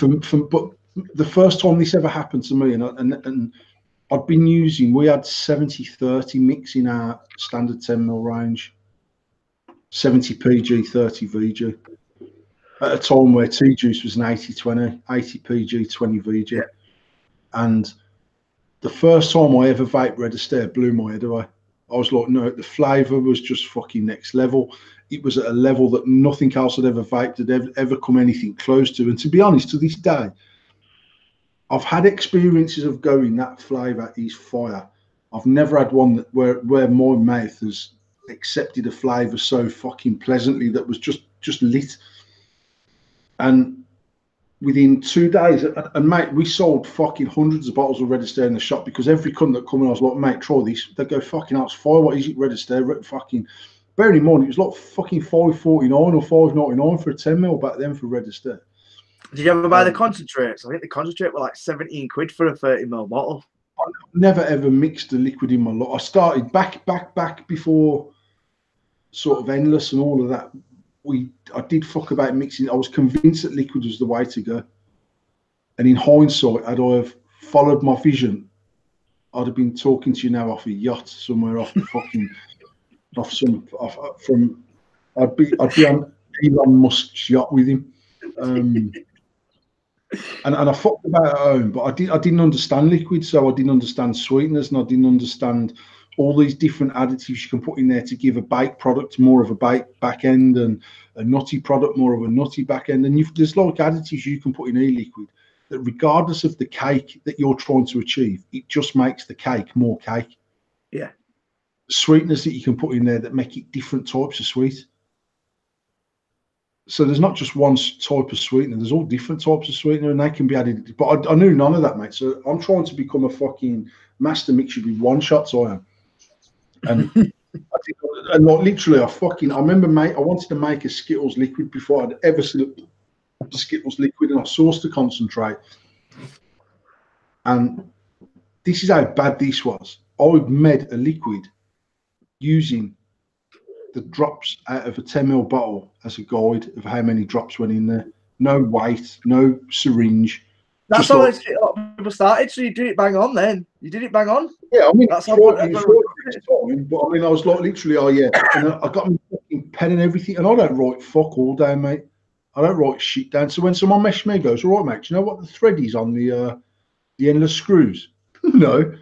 but the first time this ever happened to me, and I'd been using, we had 70-30 mix in our standard 10mm range, 70 PG, 30 VG, at a time where T-Juice was an 80-20, 80 PG, 20 VG. And the first time I ever vaped Red Astaire blew my head away. I was like, no, the flavour was just fucking next level. It was at a level that nothing else had ever vaped had ever come anything close to. And to be honest, to this day, I've had experiences of going, that flavour is fire. I've never had one that where my mouth has accepted a flavour so fucking pleasantly that was just lit. And within 2 days, and mate, we sold fucking hundreds of bottles of Red Astaire in the shop because every cunt that come in, I was like, mate, try this. They go, fucking hell, it's fire. What is it, Red Astaire? Fucking, bearing in mind, it was like fucking $5.49 or $5.99 for a 10 ml back then for Red Astaire. Did you ever buy the concentrates? I think the concentrate were like 17 quid for a 30 ml bottle. I've never ever mixed a liquid in my life. I started back before sort of Endless and all of that. I did fuck about mixing. I was convinced that liquid was the way to go. And in hindsight, had I have followed my vision, I'd have been talking to you now off a yacht somewhere off fucking I'd be on Elon Musk's yacht with him. And I fucked about at home, but I didn't understand liquid, so I didn't understand sweeteners, and I didn't understand all these different additives you can put in there to give a baked product more of a baked back end, and a nutty product more of a nutty back end. And there's like additives you can put in e-liquid that, regardless of the cake that you're trying to achieve, it just makes the cake more cake. Yeah. Sweeteners that you can put in there that make it different types of sweet. So there's not just one type of sweetener. There's all different types of sweetener, and they can be added. But I knew none of that, mate. So I'm trying to become a fucking master mixer with one shots. I am. And and like literally, I remember, mate, I wanted to make a Skittles liquid before I'd ever seen a Skittles liquid, and I sourced the concentrate. And this is how bad this was. I made a liquid using the drops out of a 10 ml bottle as a guide of how many drops went in there. No weight, no syringe. That's how a lot of people started. So you did it bang on then. You did it bang on. Yeah, I mean, that's how but I mean, I was like, literally, oh yeah. And I got my fucking pen and everything, and I don't write fuck all down, mate. I don't write shit down. So when someone messages me, goes, all right, mate, do you know what the thread is on the endless screws? No.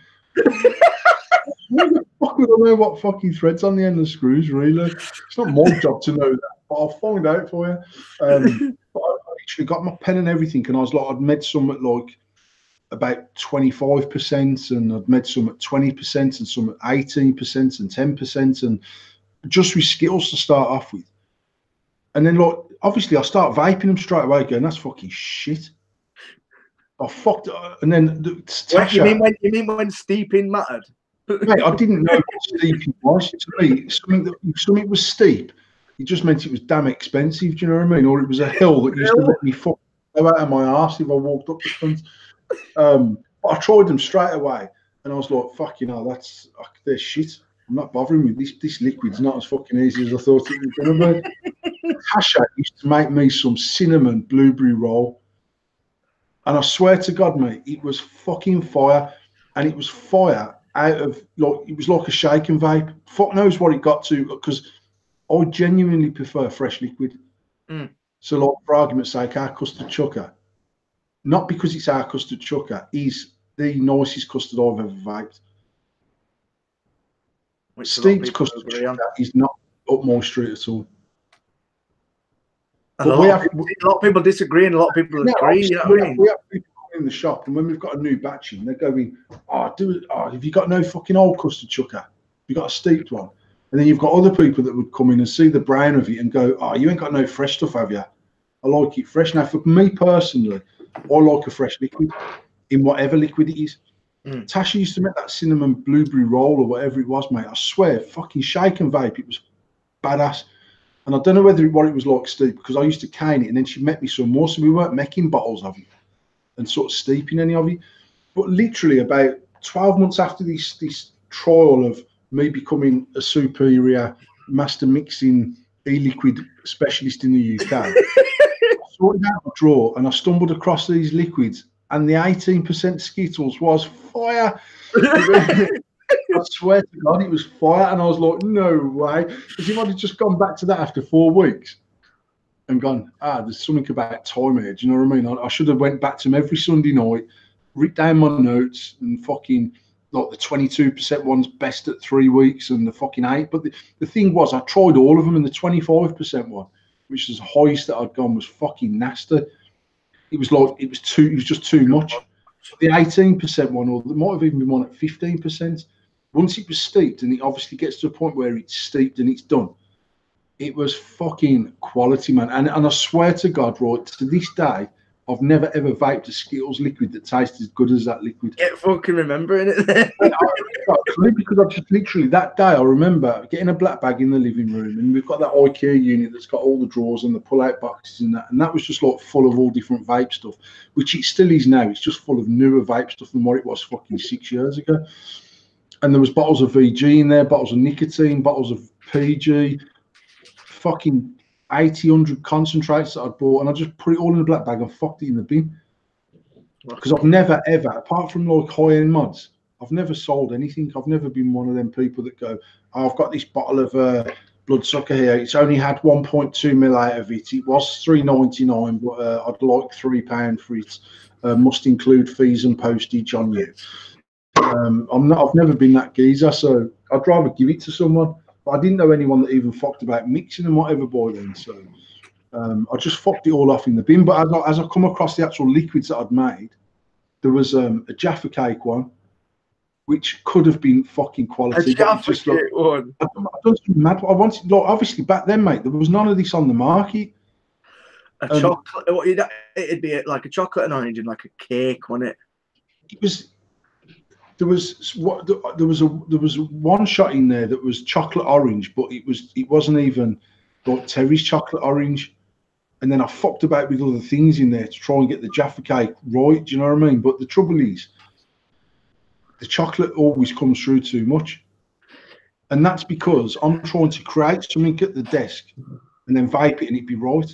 Who the fuck would I know what fucking threads on the endless screws, really? It's not my job to know that, but I'll find out for you. But I literally got my pen and everything, and I was like, I'd made some at like about 25%, and I'd made some at 20%, and some at 18% and 10%, and just with Skittles to start off with. And then, like, obviously, I start vaping them straight away, going, that's fucking shit. I fucked it. And then Tasha, you mean when steeping mattered? Mate, I didn't know what steeping was. To me, something was steep, it just meant it was damn expensive. Do you know what I mean? Or it was a hill that used to let me fuck go out of my arse if I walked up the front. But I tried them straight away, and I was like, "Fucking hell, they're shit. I'm not bothering with this. This liquid's not as fucking easy as I thought it was going to be." Tasha used to make me some cinnamon blueberry roll, and I swear to God, mate, it was fucking fire, and it was fire out of it was like a shake and vape. Fuck knows what it got to, because I genuinely prefer fresh liquid. So, like, for argument's sake, our custard chucker, not because it's our custard chucker, is the nicest custard I've ever vaped. Steeped custard chucker is not up my street at all. And a lot of people disagree, and a lot of people agree. You know what I mean? We have people come in the shop, and when we've got a new batch in, they're going, have you got no fucking old custard chucker? You got a steeped one? And then you've got other people that would come in and see the brown of it and go, you ain't got no fresh stuff, have you? I like it fresh. Now, for me personally, I like a fresh liquid in whatever liquid it is. Tasha used to make that cinnamon blueberry roll or whatever it was, mate. I swear, fucking shake and vape, it was badass. And I don't know what it was like, Steve, because I used to cane it, and then she met me some more, so we weren't making bottles of it and sort of steeping any of it. But literally about 12 months after this trial of me becoming a superior master mixing e-liquid specialist in the UK, I sorted out my drawer, and I stumbled across these liquids, and the 18% Skittles was fire. I swear to God, it was fire, and I was like, no way. Because if I'd have just gone back to that after 4 weeks and gone, there's something about time here, do you know what I mean? I should have went back to them every Sunday night, written down my notes and fucking like the 22% one's best at 3 weeks and the fucking 8. But the thing was, I tried all of them, and the 25% one, which is the highest that I'd gone, was fucking nasty. It was like it was just too much. The 18% one, or there might have even been one at 15%. Once it was steeped, and it obviously gets to a point where it's steeped and it's done, it was fucking quality, man. And I swear to God, right, to this day, I've never ever vaped a Skittles liquid that tastes as good as that liquid. Get fucking remembering it then. Because I just literally that day I remember getting a black bag in the living room, and we've got that IKEA unit that's got all the drawers and the pull-out boxes in that, and that was just like full of all different vape stuff, which it still is now. It's just full of newer vape stuff than what it was fucking 6 years ago. And there was bottles of VG in there, bottles of nicotine, bottles of PG, fucking 80, 100 concentrates that I'd bought, and I just put it all in a black bag and fucked it in the bin. Because I've never ever, apart from like high-end mods, I've never sold anything. I've never been one of them people that go, oh, I've got this bottle of bloodsucker here. It's only had 1.2 mil out of it. It was $3.99, but I'd like £3 for it. Must include fees and postage on you. I've never been that geezer, so I'd rather give it to someone. But I didn't know anyone that even fucked about mixing and whatever by then, so I just fucked it all off in the bin. But as I come across the actual liquids that I'd made, there was a Jaffa Cake one, which could have been fucking quality. A Jaffa Cake one? I don't mad. I wanted, like, obviously back then, mate, there was none of this on the market. A chocolate, it'd be like a chocolate and orange and like a cake, wouldn't it? It was. There was one shot in there that was chocolate orange, but it wasn't even like Terry's chocolate orange. And then I fucked about with other things in there to try and get the Jaffa Cake right. Do you know what I mean? But the trouble is, the chocolate always comes through too much, and that's because I'm trying to create something at the desk and then vape it and it'd be right.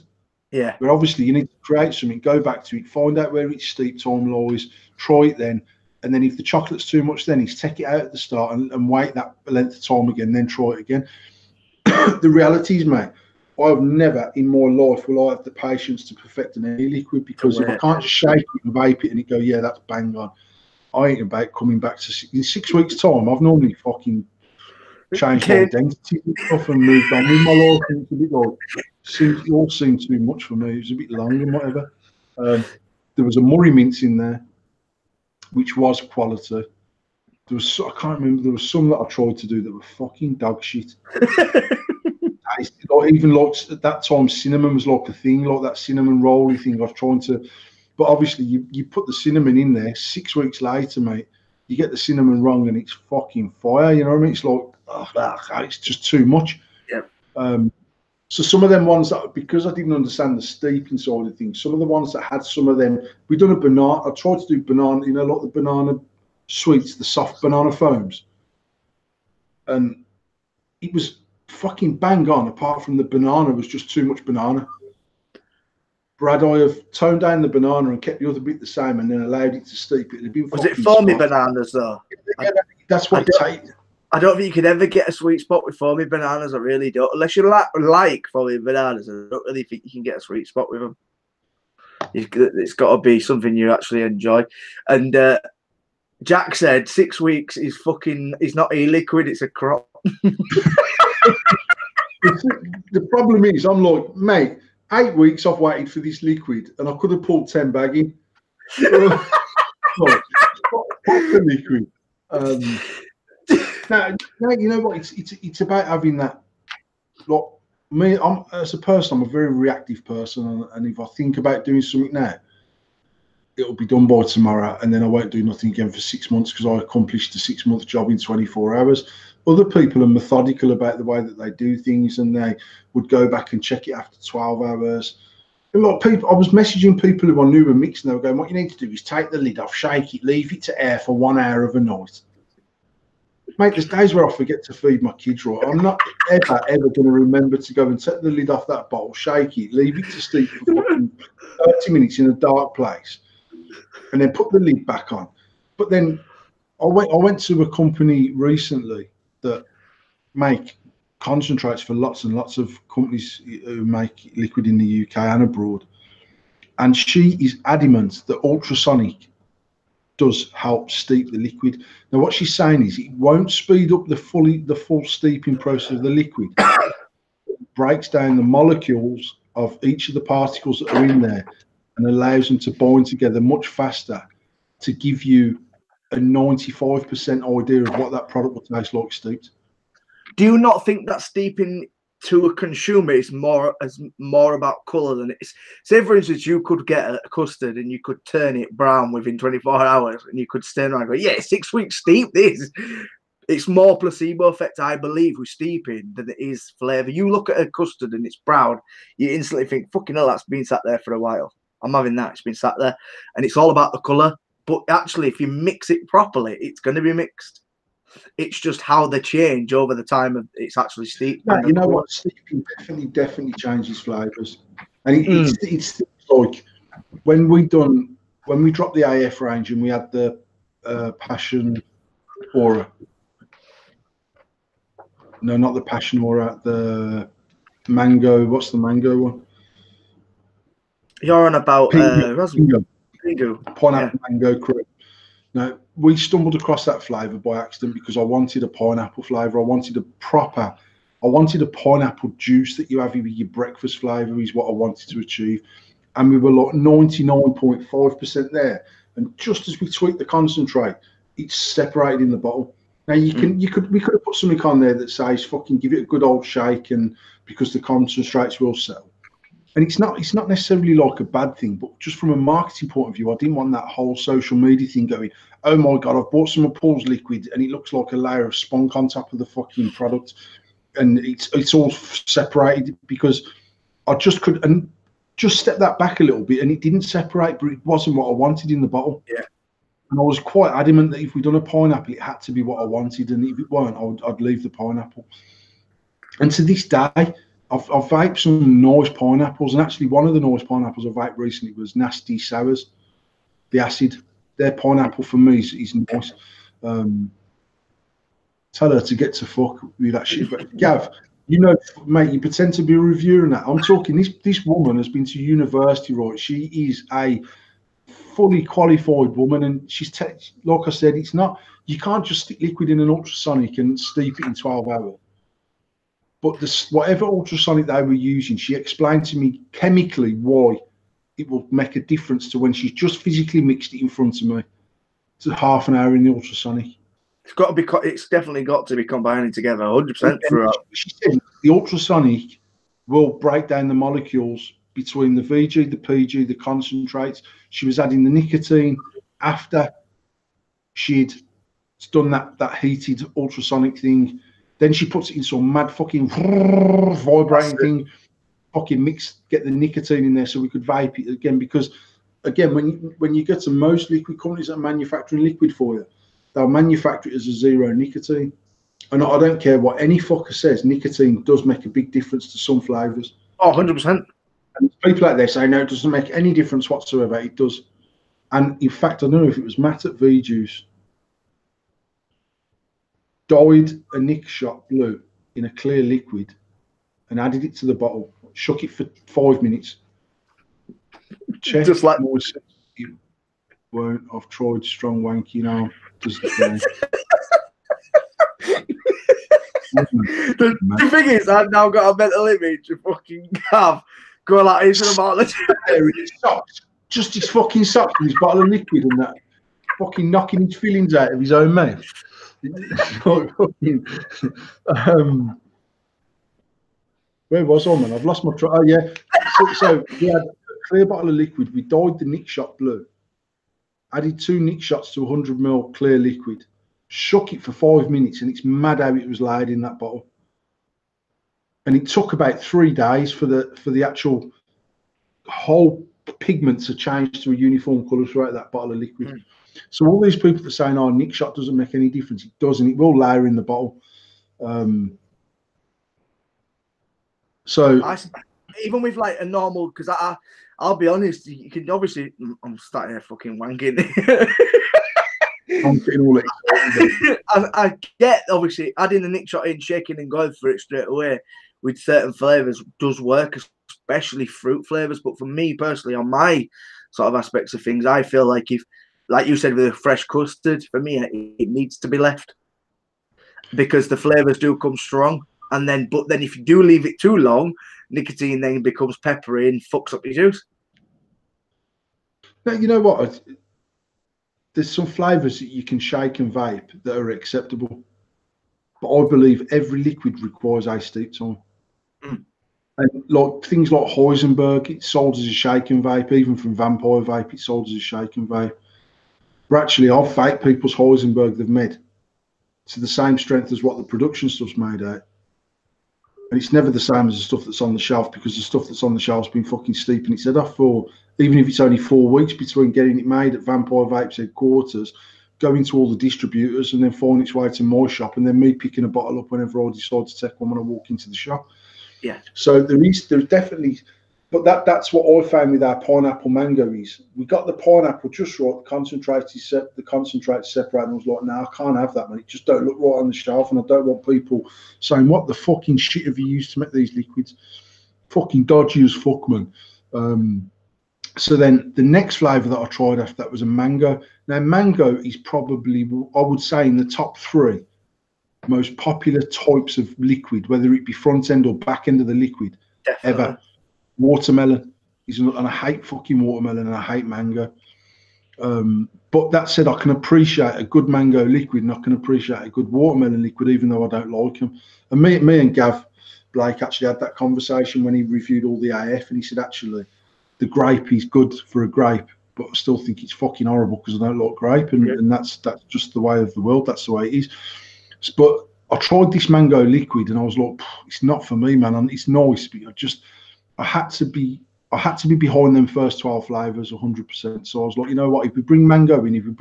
Yeah. But obviously, you need to create something, go back to it, find out where its steep time lies, try it then. And then if the chocolate's too much, then he's take it out at the start and wait that length of time again, then try it again. The reality is, mate, I've never in my life will I have the patience to perfect an e-liquid, because if I can't just shake it and vape it and it go, yeah, that's bang on, I ain't about coming back to in 6 weeks' time. I've normally fucking changed my identity and stuff and moved on with my life. And it's a bit like, it all seemed too much for me. It was a bit long and whatever. There was a Murray Mints in there, which was quality. There was, I can't remember, there was some that I tried to do that were fucking dog shit. Even like at that time, cinnamon was like a thing, like that cinnamon rolly thing. I was trying to, but obviously you put the cinnamon in there, 6 weeks later, mate, you get the cinnamon wrong and it's fucking fire. You know what I mean? It's like, it's just too much. Yeah. So some of them ones that, because I didn't understand the steeping side of things, some of the ones that had some of them, we done a banana. I tried to do banana, you know, like the banana sweets, the soft banana foams, and it was fucking bang on. Apart from the banana was just too much banana. Brad, I have toned down the banana and kept the other bit the same, and then allowed it to steep. It had been. Was it foamy bananas though? Yeah, that's what it takes. I don't think you could ever get a sweet spot with foamy bananas. I really don't. Unless you like foamy bananas, I don't really think you can get a sweet spot with them. It's got to be something you actually enjoy. And Jack said 6 weeks is fucking. It's not e-liquid. It's a crop. The problem is, I'm like, mate, 8 weeks I've waited for this liquid, and I could have pulled 10 bag in. Fuck the liquid. Now, you know what? It's about having that. Like me, as a person, I'm a very reactive person, and if I think about doing something now, it'll be done by tomorrow, and then I won't do nothing again for 6 months because I accomplished a 6-month job in 24 hours. Other people are methodical about the way that they do things, and they would go back and check it after 12 hours. A lot of people, I was messaging people who I knew were mixing. They were going, "What you need to do is take the lid off, shake it, leave it to air for 1 hour of a night." Mate, there's days where I forget to feed my kids, right? I'm not ever going to remember to go and take the lid off that bottle, shake it, leave it to steep for fucking 30 minutes in a dark place, and then put the lid back on. But then I went to a company recently that make concentrates for lots and lots of companies who make liquid in the UK and abroad. And she is adamant that ultrasonic does help steep the liquid. Now, what she's saying is it won't speed up the full steeping process of the liquid. It breaks down the molecules of each of the particles that are in there and allows them to bind together much faster to give you a 95% idea of what that product will taste like steeped. Do you not think that steeping to a consumer is more about colour than it's? Say, for instance, you could get a custard and you could turn it brown within 24 hours, and you could stand around and go, "Yeah, 6 weeks steep this." It's more placebo effect, I believe, with steeping than it is flavour. You look at a custard and it's brown, you instantly think, "Fucking hell, that's been sat there for a while. I'm having that. It's been sat there," and it's all about the colour. But actually, if you mix it properly, it's going to be mixed. It's just how they change over the time of it's actually steeped. No, you know what? Steeping definitely changes flavours, and it's like when we dropped the AF range and we had the Passion Aura. No, not the Passion Aura. The mango. What's the mango one? You're on about Pingu. Pineapple Yeah. mango cream. Now, we stumbled across that flavour by accident because I wanted a pineapple flavour. I wanted a pineapple juice that you have with your breakfast flavour is what I wanted to achieve. And we were like 99.5% there. And just as we tweaked the concentrate, it's separated in the bottle. Now we could have put something on there that says fucking give it a good old shake, and because the concentrates will sell. And it's not necessarily like a bad thing, but just from a marketing point of view, I didn't want that whole social media thing going, "Oh my God, I've bought some of Paul's liquid and it looks like a layer of spunk on top of the fucking product." And it's all separated, because I just could and just step that back a little bit, and it didn't separate, but it wasn't what I wanted in the bottle. Yeah. And I was quite adamant that if we'd done a pineapple, it had to be what I wanted, and if it weren't, I'd leave the pineapple. And to this day, I've vaped some nice pineapples, and actually one of the nice pineapples I vaped recently was Nasty Sours, the acid. Their pineapple for me is nice. Tell her to get to fuck with that shit. But Gav, you know, mate, you pretend to be a reviewer and that. I'm talking, this woman has been to university, right? She is a fully qualified woman, and she's like I said, it's not, you can't just stick liquid in an ultrasonic and steep it in 12 hours. But whatever ultrasonic they were using, she explained to me chemically why it will make a difference to when she's just physically mixed it in front of me to half an hour in the ultrasonic. It's got to be. It's definitely got to be combining together 100% throughout. She said the ultrasonic will break down the molecules between the VG, the PG, the concentrates. She was adding the nicotine after she'd done that heated ultrasonic thing. Then she puts it in some mad fucking vibrating thing, fucking get the nicotine in there so we could vape it again. Because again, when you get to most liquid companies that are manufacturing liquid for you, they'll manufacture it as a zero nicotine. And I don't care what any fucker says, nicotine does make a big difference to some flavours. Oh, 100%. And people out there say, no, it doesn't make any difference whatsoever. It does. And in fact, I don't know if it was Matt at V-Juice, dyed a Nick shot blue in a clear liquid and added it to the bottle, shook it for 5 minutes. Check. Just like it won't. I've tried strong wank, you know. The thing is, I've now got a mental image of fucking Gav going like this about the socks, just his fucking socks with his bottle of liquid and that, fucking knocking his fillings out of his own mouth. Where was I, man? I've lost my track. Oh yeah. So we had a clear bottle of liquid. We dyed the Nick shot blue. Added 2 Nick shots to 100 ml clear liquid. Shook it for 5 minutes, and it's mad how it was laid in that bottle. And it took about 3 days for the actual whole pigment to change to a uniform colour throughout that bottle of liquid. So all these people that are saying, "Oh, Nick shot doesn't make any difference," it does, and it will layer in the bottle. So even with like a normal, because I'll be honest, you can obviously, I'm starting here fucking wanking. I'm getting all excited. I get obviously adding the Nick shot in, shaking and going for it straight away with certain flavours does work, especially fruit flavours. But for me personally, on my sort of aspects of things, I feel like if like you said with a fresh custard, for me, it needs to be left because the flavors do come strong. And then, but then if you do leave it too long, nicotine then becomes peppery and fucks up your juice. Now, you know what? There's some flavors that you can shake and vape that are acceptable. But I believe every liquid requires a steep time. Mm. And like things like Heisenberg, it's sold as a shake and vape. Even from Vampire Vape, it's sold as a shake and vape. But actually, I've vaped people's Heisenberg they've made to the same strength as what the production stuff's made out. And it's never the same as the stuff that's on the shelf because the stuff that's on the shelf's been fucking steeping its head off for, even if it's only 4 weeks between getting it made at Vampire Vape's headquarters, going to all the distributors and then finding its way to my shop and then me picking a bottle up whenever I decide to take one when I walk into the shop. Yeah. So there's definitely, but that's what I found with our pineapple mango is we got the pineapple just right, the concentrate separate, and I was like, no, I can't have that, man. It just don't look right on the shelf, and I don't want people saying, what the fucking shit have you used to make these liquids? Fucking dodgy as fuck, man. So then the next flavour that I tried after that was a mango. Now, mango is probably, I would say, in the top 3 most popular types of liquid, whether it be front end or back end of the liquid, Definitely. ever. Watermelon and I hate fucking watermelon and I hate mango. But that said, I can appreciate a good mango liquid and I can appreciate a good watermelon liquid, even though I don't like them. And me and Gav Blake actually had that conversation when he reviewed all the AF, and he said, actually, the grape is good for a grape, but I still think it's fucking horrible because I don't like grape, and that's just the way of the world. That's the way it is. But I tried this mango liquid and I was like, it's not for me, man. And it's nice, but I had to be behind them first 12 flavors 100%. So I was like, you know what, if we bring mango in,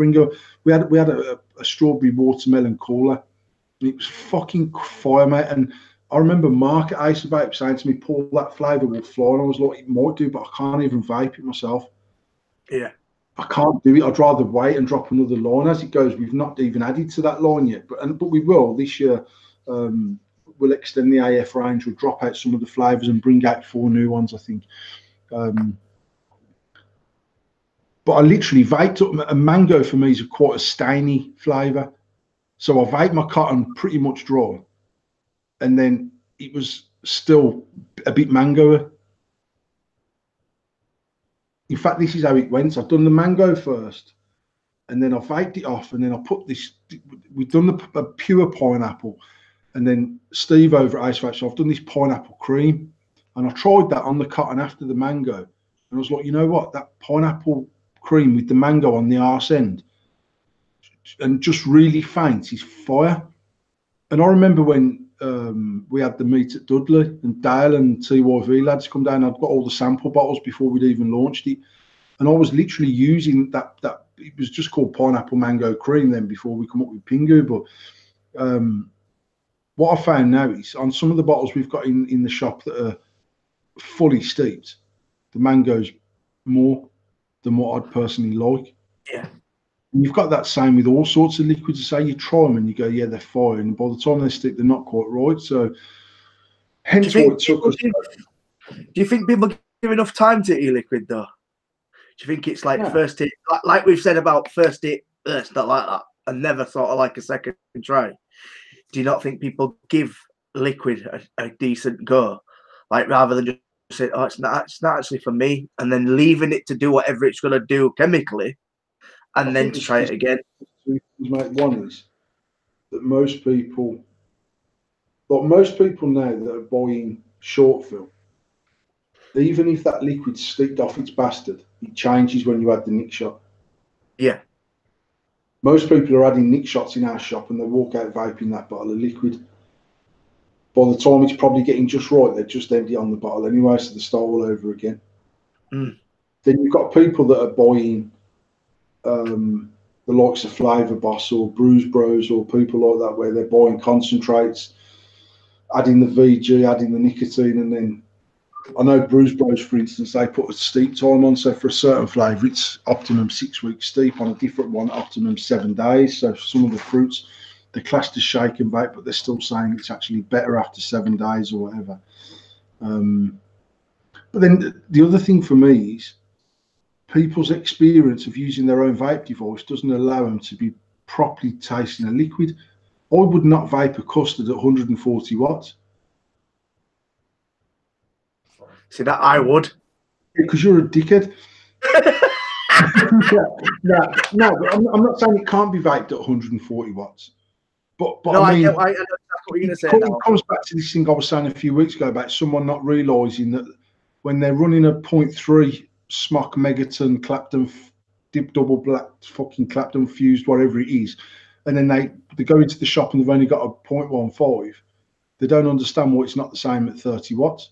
we had a strawberry watermelon cola, and it was fucking fire, mate. And I remember Mark at Ace Vape saying to me, Paul, that flavor will fly. And I was like, it might do, but I can't even vape it myself. Yeah. I can't do it. I'd rather wait and drop another line. As it goes, we've not even added to that line yet, but we will this year. We'll extend the AF range. We'll drop out some of the flavors and bring out 4 new ones, I think. But I literally vaped up. A mango for me is quite a stainy flavor, so I vaped my cotton pretty much dry, and then it was still a bit mango. In fact, this is how it went. I've done the mango first, and then I vaped it off, and then I put this. We've done the pure pineapple, and then Steve over at Ice Vape, so I've done this pineapple cream, and I tried that on the cotton after the mango, and I was like, you know what, that pineapple cream with the mango on the arse end, and just really faint, is fire. And I remember when we had the meet at Dudley, and Dale and TYV lads come down. I'd got all the sample bottles before we'd even launched it, and I was literally using that. It was just called pineapple mango cream then before we come up with Pingu. But what I found now is on some of the bottles we've got in the shop that are fully steeped, the mango's more than what I'd personally like. Yeah. And you've got that same with all sorts of liquids. Say you try them and you go, yeah, they're fine. And by the time they stick, they're not quite right. So hence what it took us. Do you think people give enough time to e-liquid though? Do you think it's like first hit, like we've said about first hit, it's not like that, and never sort of like a second try? Do you not think people give liquid a decent go, like rather than just say, oh, it's not actually for me, and then leaving it to do whatever it's going to do chemically, and then to try it again? One is that most people now that are buying short fill, even if that liquid's steeped off its bastard, it changes when you add the nick shot. Yeah. Most people are adding nick shots in our shop and they walk out vaping that bottle of liquid. By the time it's probably getting just right, they're just empty on the bottle anyway, so they start all over again. Then you've got people that are buying the likes of Flavor Boss or Bruise Bros or people like that, where they're buying concentrates, adding the VG, adding the nicotine, and then I know Bruise Bros, for instance, they put a steep time on. So for a certain flavour, it's optimum 6 weeks steep. On a different one, optimum 7 days. So for some of the fruits, they're classed as shake and bake, but they're still saying it's actually better after 7 days or whatever. But then the other thing for me is people's experience of using their own vape device doesn't allow them to be properly tasting a liquid. I would not vape a custard at 140 watts. See, that I would. Because you're a dickhead. No, but I'm not saying it can't be vaped at 140 watts. But no, I mean, I know exactly what you're going to say now. It comes back to this thing I was saying a few weeks ago about someone not realising that when they're running a 0.3 Smock Megaton Clapton double black fucking Clapton fused, whatever it is, and then they go into the shop and they've only got a 0.15, they don't understand why it's not the same at 30 watts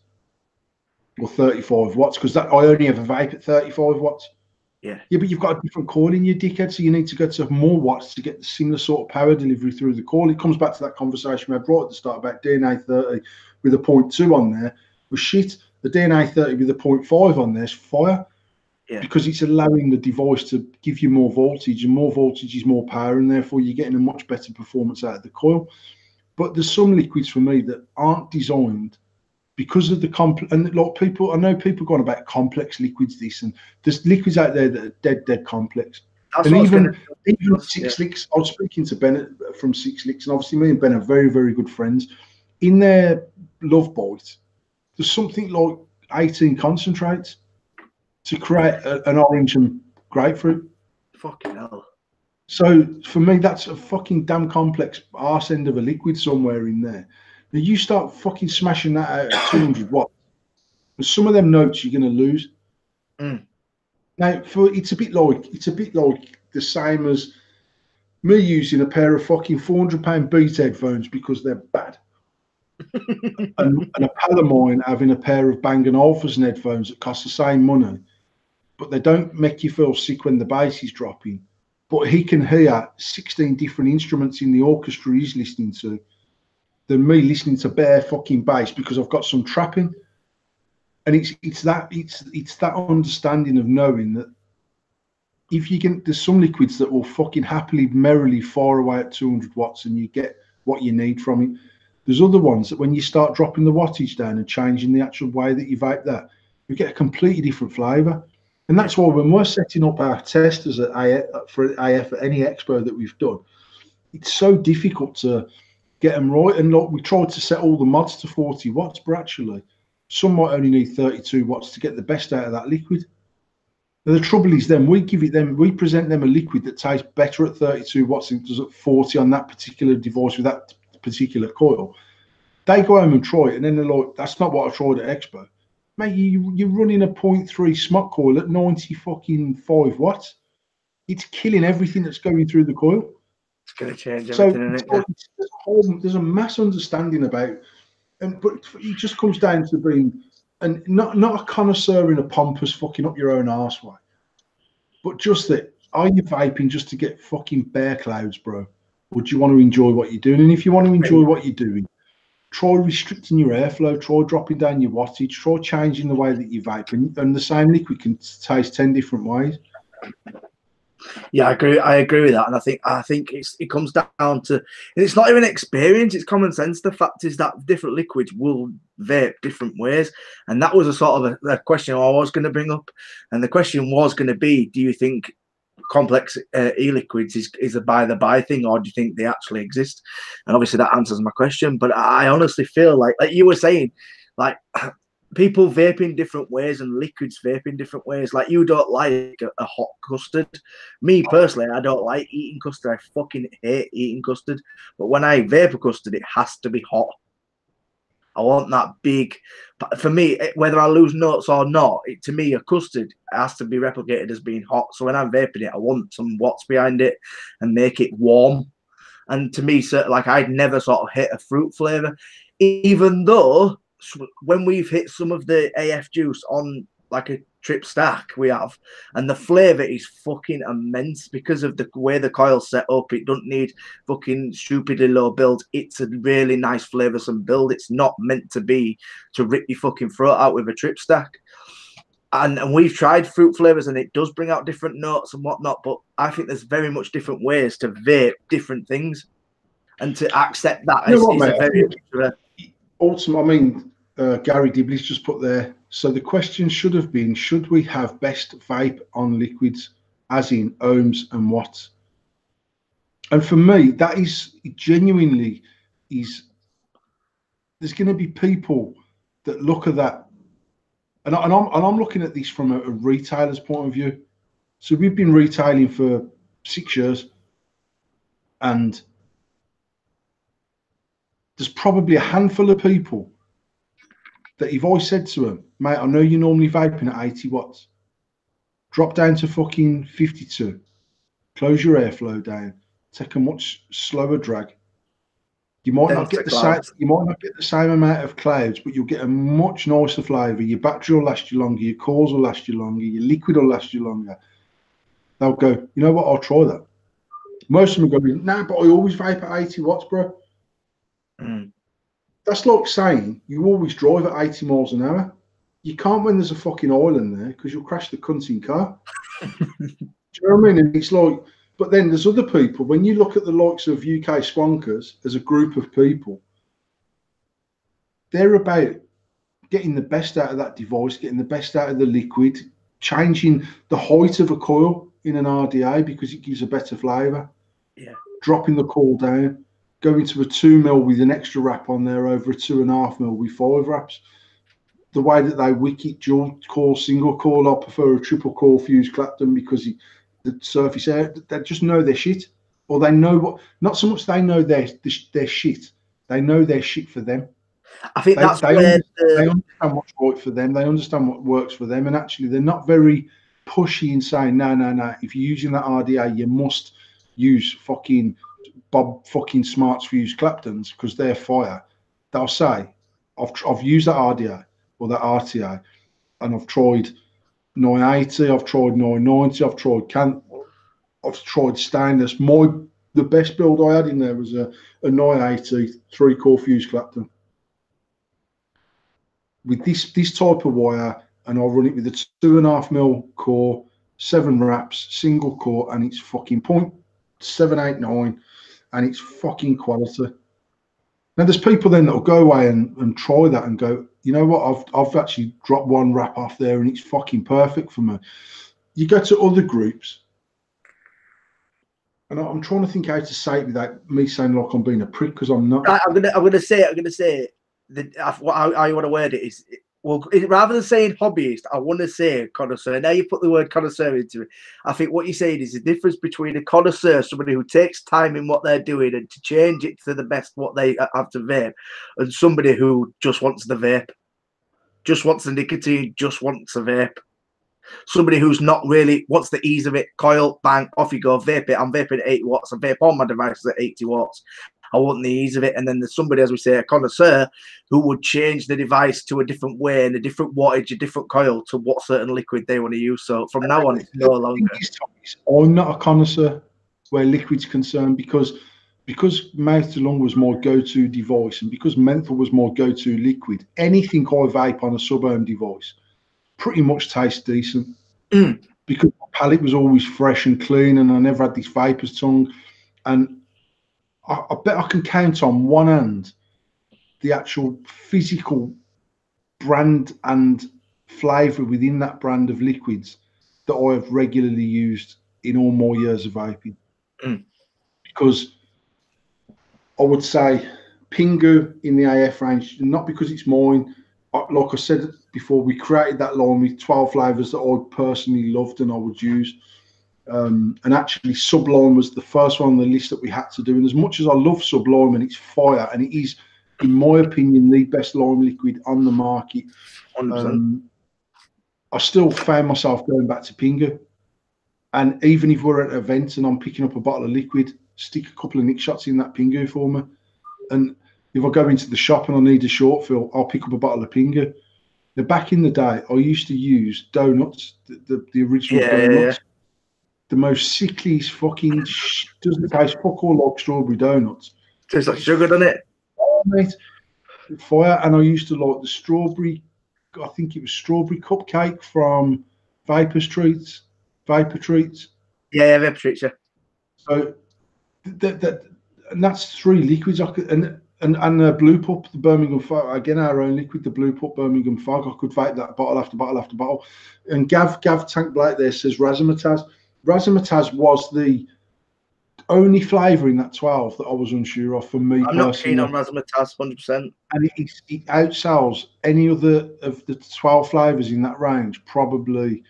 or 35 watts, because I only ever vape at 35 watts. Yeah, but you've got a different coil in your dickhead, so you need to go to more watts to get the similar sort of power delivery through the coil. It comes back to that conversation we had right at the start about DNA 30 with a 0.2 on there was shit. The DNA 30 with a 0.5 on there is fire, because it's allowing the device to give you more voltage, and more voltage is more power, and therefore you're getting a much better performance out of the coil. But there's some liquids for me that aren't designed because of the and like people, I know people going about complex liquids, and there's liquids out there that are dead complex. That's and even Six Licks, I was speaking to Ben from Six Licks, and obviously me and Ben are very, very good friends. In their Love Bite, there's something like 18 concentrates to create an orange and grapefruit. Fucking hell. So for me, that's a fucking damn complex arse end of a liquid somewhere in there. Now you start fucking smashing that out at 200 watts, and some of them notes you're going to lose. Now, it's a bit like the same as me using a pair of fucking £400 Beat headphones because they're bad, and a pal of mine having a pair of Bang & Olufsen headphones that cost the same money, but they don't make you feel sick when the bass is dropping. But he can hear 16 different instruments in the orchestra he's listening to than me listening to bare fucking bass because I've got some trapping. And it's that understanding of knowing that if you can, there's some liquids that will fucking happily, merrily fire away at 200 watts and you get what you need from it. There's other ones that when you start dropping the wattage down and changing the actual way that you vape that, you get a completely different flavour. And that's why when we're setting up our testers at for AF at any expo that we've done, it's so difficult to get them right. And look, we tried to set all the mods to 40 watts, but actually some might only need 32 watts to get the best out of that liquid. Now, the trouble is then we present them a liquid that tastes better at 32 watts than it does at 40 on that particular device with that particular coil. They go home and try it, and then they're like, that's not what I tried at Expo. Mate, you're running a 0.3 smock coil at 90 fucking 5 watts. It's killing everything that's going through the coil. It's going to change everything, isn't it? There's a mass understanding about, but it just comes down to being, and not a connoisseur in a pompous fucking up your own arse way, but just that, are you vaping just to get fucking bear clouds, bro? Or do you want to enjoy what you're doing? And if you want to enjoy what you're doing, try restricting your airflow, try dropping down your wattage, try changing the way that you vape, and the same liquid can taste 10 different ways. Yeah, I agree with that, and I think it comes down to, and it's not even experience; it's common sense. The fact is that different liquids will vape different ways, and that was a sort of a question I was going to bring up, and the question was going to be: do you think complex e-liquids is a by thing, or do you think they actually exist? And obviously that answers my question. But I honestly feel like you were saying, like, people vape in different ways and liquids vape in different ways. Like, you don't like a hot custard. Me personally, I don't like eating custard. I fucking hate eating custard. But when I vape a custard, it has to be hot. I want that big. But for me, whether I lose notes or not, to me, a custard has to be replicated as being hot. So when I'm vaping it, I want some watts behind it and make it warm. And to me, like, I'd never sort of hit a fruit flavour, even though when we've hit some of the AF juice on like a trip stack we have, and the flavour is fucking immense because of the way the coil's set up. It doesn't need fucking stupidly low build. It's a really nice flavoursome build. It's not meant to be to rip your fucking throat out with a trip stack. And we've tried fruit flavours, and it does bring out different notes and whatnot, but I think there's very much different ways to vape different things, and to accept that is a very ultimate. I mean, Gary Dibley's just put there So the question should have been, should we have best vape on liquids, as in ohms and watts? And for me, that is genuinely is. There's going to be people that look at that, and I'm looking at this from a retailer's point of view. So we've been retailing for 6 years, and there's probably a handful of people that if I said to them, mate, I know you're normally vaping at 80 watts, drop down to fucking 52, close your airflow down, take a much slower drag. You might not get the same. You might not get the same amount of clouds, but you'll get a much nicer flavour. Your battery will last you longer. Your cores will last you longer. Your liquid will last you longer. They'll go, you know what? I'll try that. Most of them are going, nah, but I always vape at 80 watts, bro. That's like saying you always drive at 80 miles an hour. You can't when there's a fucking oil in there because you'll crash the cunting car. Do you know what I mean? And it's like, but then there's other people. When you look at the likes of UK Swankers as a group of people, they're about getting the best out of that device, getting the best out of the liquid, changing the height of a coil in an RDA because it gives a better flavour. Yeah. Dropping the coil down, going to a 2 mil with an extra wrap on there over a 2.5 mil with 5 wraps. The way that they wick it, dual core, single core, I prefer a triple core fuse Clapton because the surface area, they just know their shit, or they know what. Not so much they know their shit. They know their shit for them. I think that's they where they understand what's right for them. They understand what works for them, and actually, they're not very pushy in saying, no. If you're using that RDA, you must use fucking Bob fucking Smart's fuse Claptons because they're fire. They'll say, I've used that RDA or that RTA, and I've tried 980, I've tried 990, I've tried stainless. The best build I had in there was a 980 3-core fuse Clapton with this type of wire, and I'll run it with a 2.5 mil core, 7 wraps, single core, and it's fucking 0.789, and it's fucking quality. Now there's people then that'll go away and try that and go, you know what, I've actually dropped 1 wrap off there and it's fucking perfect for me. You go to other groups, and I'm trying to think how to say it without me saying like I'm being a prick, because I'm not. I'm gonna say that how I want to word it is, well, rather than saying hobbyist, I want to say connoisseur. Now you put the word connoisseur into it. I think what you're saying is the difference between a connoisseur, somebody who takes time in what they're doing and to change it to the best what they have to vape, and somebody who just wants the vape, just wants the nicotine, just wants a vape. Somebody who's not really wants the ease of it, coil, bang, off you go, vape it. I'm vaping at 80 watts. I vape all my devices at 80 watts. I want the ease of it. And then there's somebody, as we say, a connoisseur, who would change the device to a different way and a different wattage, a different coil to what certain liquid they want to use. So from now on, it's no longer. I'm not a connoisseur where liquid's concerned because mouth to lung was my go-to device, and because menthol was my go-to liquid, anything I vape on a sub-ohm device pretty much tastes decent because my palate was always fresh and clean, and I never had this vapor's tongue. And I bet I can count on one hand the actual physical brand and flavour within that brand of liquids that I have regularly used in all my years of vaping. Because I would say Pingu in the AF range, not because it's mine. Like I said before, we created that line with 12 flavours that I personally loved and I would use. And actually, Sublime was the first one on the list that we had to do. And as much as I love Sublime and it's fire, and it is, in my opinion, the best lime liquid on the market, I still found myself going back to Pingu. And even if we're at an event and I'm picking up a bottle of liquid, stick a couple of nick shots in that Pingu for me. And if I go into the shop and I need a short fill, I'll pick up a bottle of Pingu. Now, back in the day, I used to use donuts, the original donuts. Yeah. The most sickliest fucking doesn't taste fuck all like strawberry donuts. Tastes like sugar, doesn't it? Oh, mate, fire. And I used to like the strawberry. I think it was strawberry cupcake from Vapor Treats. Yeah, Vapor Treats. Yeah. So and that's 3 liquids. And And Blue Pup, the Birmingham Fog, again our own liquid, the Blue Pup Birmingham Fog. I could vape that bottle after bottle after bottle. And Gav Tank Blake there says Razzmatazz. Razzmatazz was the only flavour in that 12 that I was unsure of for me I'm personally. not keen on razzmatazz, 100%. And it outsells any other of the 12 flavours in that range, probably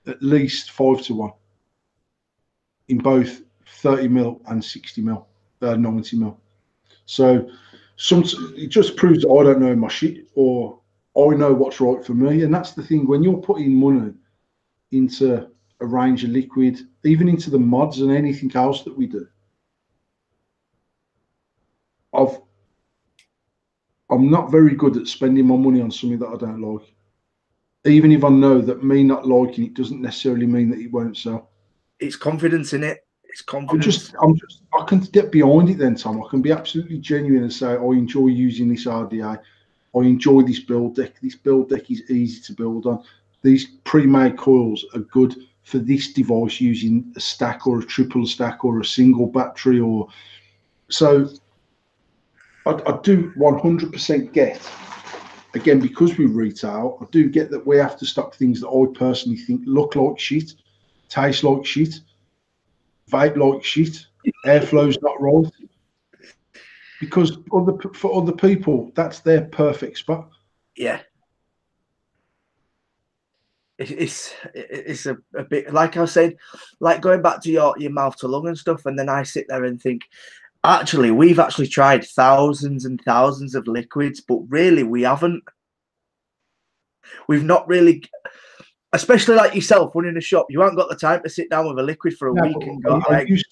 at least 5-1 in both 30ml and 60ml, 90ml. So it just proves that I don't know my shit, or I know what's right for me. And that's the thing, when you're putting money into a range of liquid, even into the mods and anything else that we do, I'm not very good at spending my money on something that I don't like. Even if I know that me not liking it doesn't necessarily mean that it won't sell. It's confidence in it. It's confidence. I can get behind it then, Tom. I can be absolutely genuine and say, I enjoy using this RDA. I enjoy this build deck. This build deck is easy to build on. These pre-made coils are good for this device using a stack or a triple stack or a single battery. Or so I do 100% get, again, because we retail, I do get that we have to stock things that I personally think look like shit, taste like shit, vape like shit, airflow's not right. Because for other people, that's their perfect spot. Yeah. It's a bit, like I was saying, like going back to your mouth to lung and stuff, and then I sit there and think, actually, we've actually tried thousands and thousands of liquids, but really we haven't. We've not really, especially like yourself running a shop, you haven't got the time to sit down with a liquid for a week and go. I used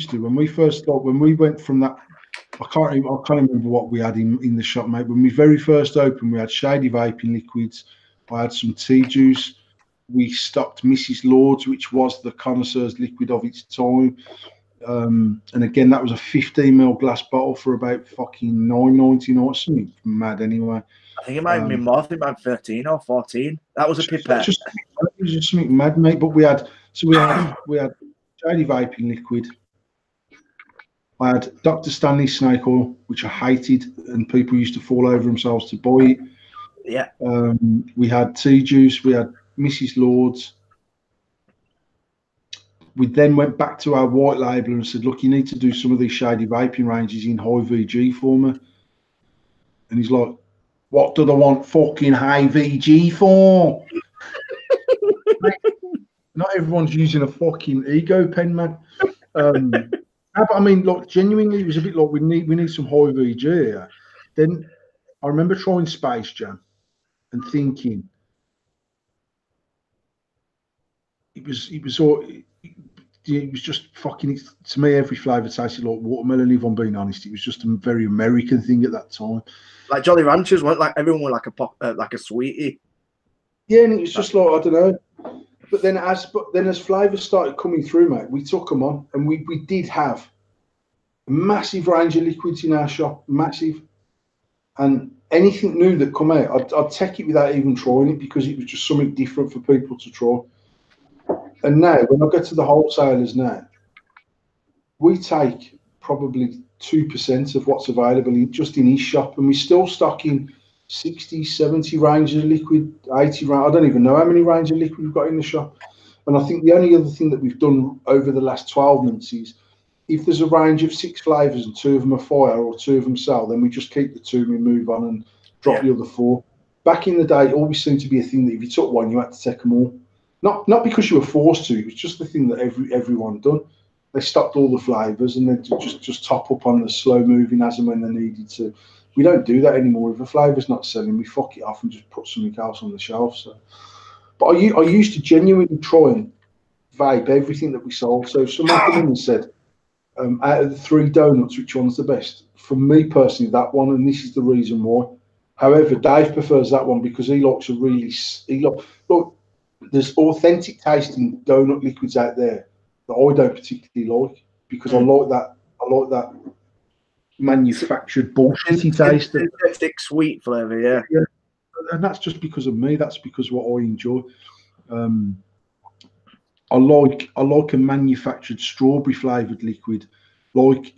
to when we first started, when we went from that. I can't remember what we had in the shop, mate. When we very first opened, we had Shady Vaping liquids. I had some tea juice. We stocked Mrs. Lord's, which was the connoisseur's liquid of its time. And again, that was a 15ml glass bottle for about fucking $9.99, something mad anyway. I think it might have been more. I think it might be 13 or 14. That was a pipette. It was just something mad, mate. But we had Shady Vaping liquid. I had Dr. Stanley's snake oil, which I hated, and people used to fall over themselves to buy it. Yeah. We had tea juice. We had Mrs. Lord's. We then went back to our white label and said, look, you need to do some of these Shady Vaping ranges in high VG for me. And he's like, what do they want fucking high VG for? Not everyone's using a fucking ego pen, man. But I mean, look, genuinely, it was a bit like we need some high VG here. Then I remember trying Space Jam and thinking it was just fucking, to me, every flavour tasted like watermelon, if I'm being honest. It was just a very American thing at that time. Like Jolly Ranchers weren't like everyone were like a sweetie. Yeah, and it was just like, I don't know. But then as flavours started coming through, mate, we took them on, and we did have a massive range of liquids in our shop, massive. And anything new that come out, I'd take it without even trying it, because it was just something different for people to try. And now, when I go to the wholesalers now, we take probably 2% of what's available just in his shop, and we're still stocking 60, 70 ranges of liquid, 80 range. I don't even know how many ranges of liquid we've got in the shop. And I think the only other thing that we've done over the last 12 months is, if there's a range of 6 flavours and 2 of them are fire or 2 of them sell, then we just keep the 2 and we move on and drop the other 4. Back in the day, it always seemed to be a thing that if you took one, you had to take them all. Not because you were forced to, it was just the thing that everyone done. They stopped all the flavours and then just top up on the slow moving as and when they needed to. We don't do that anymore. If a flavour's not selling, we fuck it off and just put something else on the shelf. So, but I used to genuinely try and vape everything that we sold. So if someone came in and said, out of the 3 donuts, which one's the best? For me personally, that one, and this is the reason why. However, Dave prefers that one because he likes a really look. There's authentic tasting donut liquids out there that I don't particularly like, because I like that manufactured bullshitty taste. Thick, sweet flavour, yeah. And that's just because of me. That's because what I enjoy. I like a manufactured strawberry flavoured liquid, like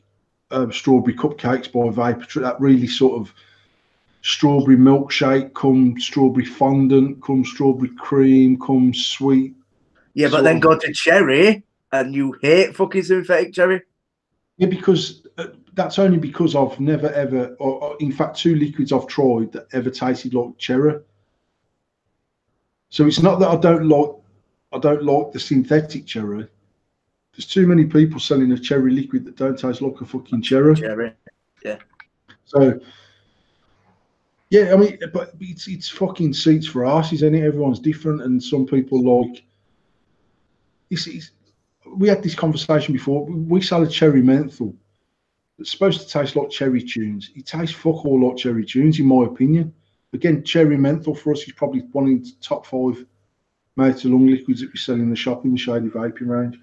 strawberry cupcakes by Vapor. That really sort of strawberry milkshake, come strawberry fondant, come strawberry cream, come sweet. Yeah, but then go to cherry, and you hate fucking synthetic cherry. Yeah, because that's only because I've never ever, or in fact, 2 liquids I've tried that ever tasted like cherry. So it's not that I don't like the synthetic cherry. There's too many people selling a cherry liquid that don't taste like a fucking cherry. Cherry, yeah. So yeah, I mean, but it's fucking seats for asses, isn't it? Everyone's different, and some people like. We had this conversation before. We sell a cherry menthol. It's supposed to taste like cherry tunes. It tastes fuck all like cherry tunes, in my opinion. Again, cherry menthol for us is probably one of the top 5 made to lung liquids that we sell in the shop in the Shady Vaping range.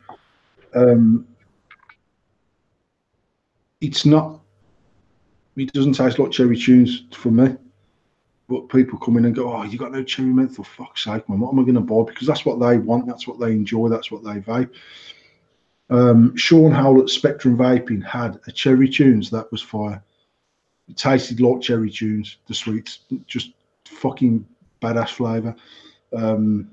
It's not. It doesn't taste like cherry tunes for me. But people come in and go, "Oh, you got no cherry menthol? Fuck's sake, man! What am I going to buy?" Because that's what they want. That's what they enjoy. That's what they vape. Sean Howell at Spectrum Vaping had a cherry tunes that was fire. It tasted like cherry tunes, the sweets, just fucking badass flavour. And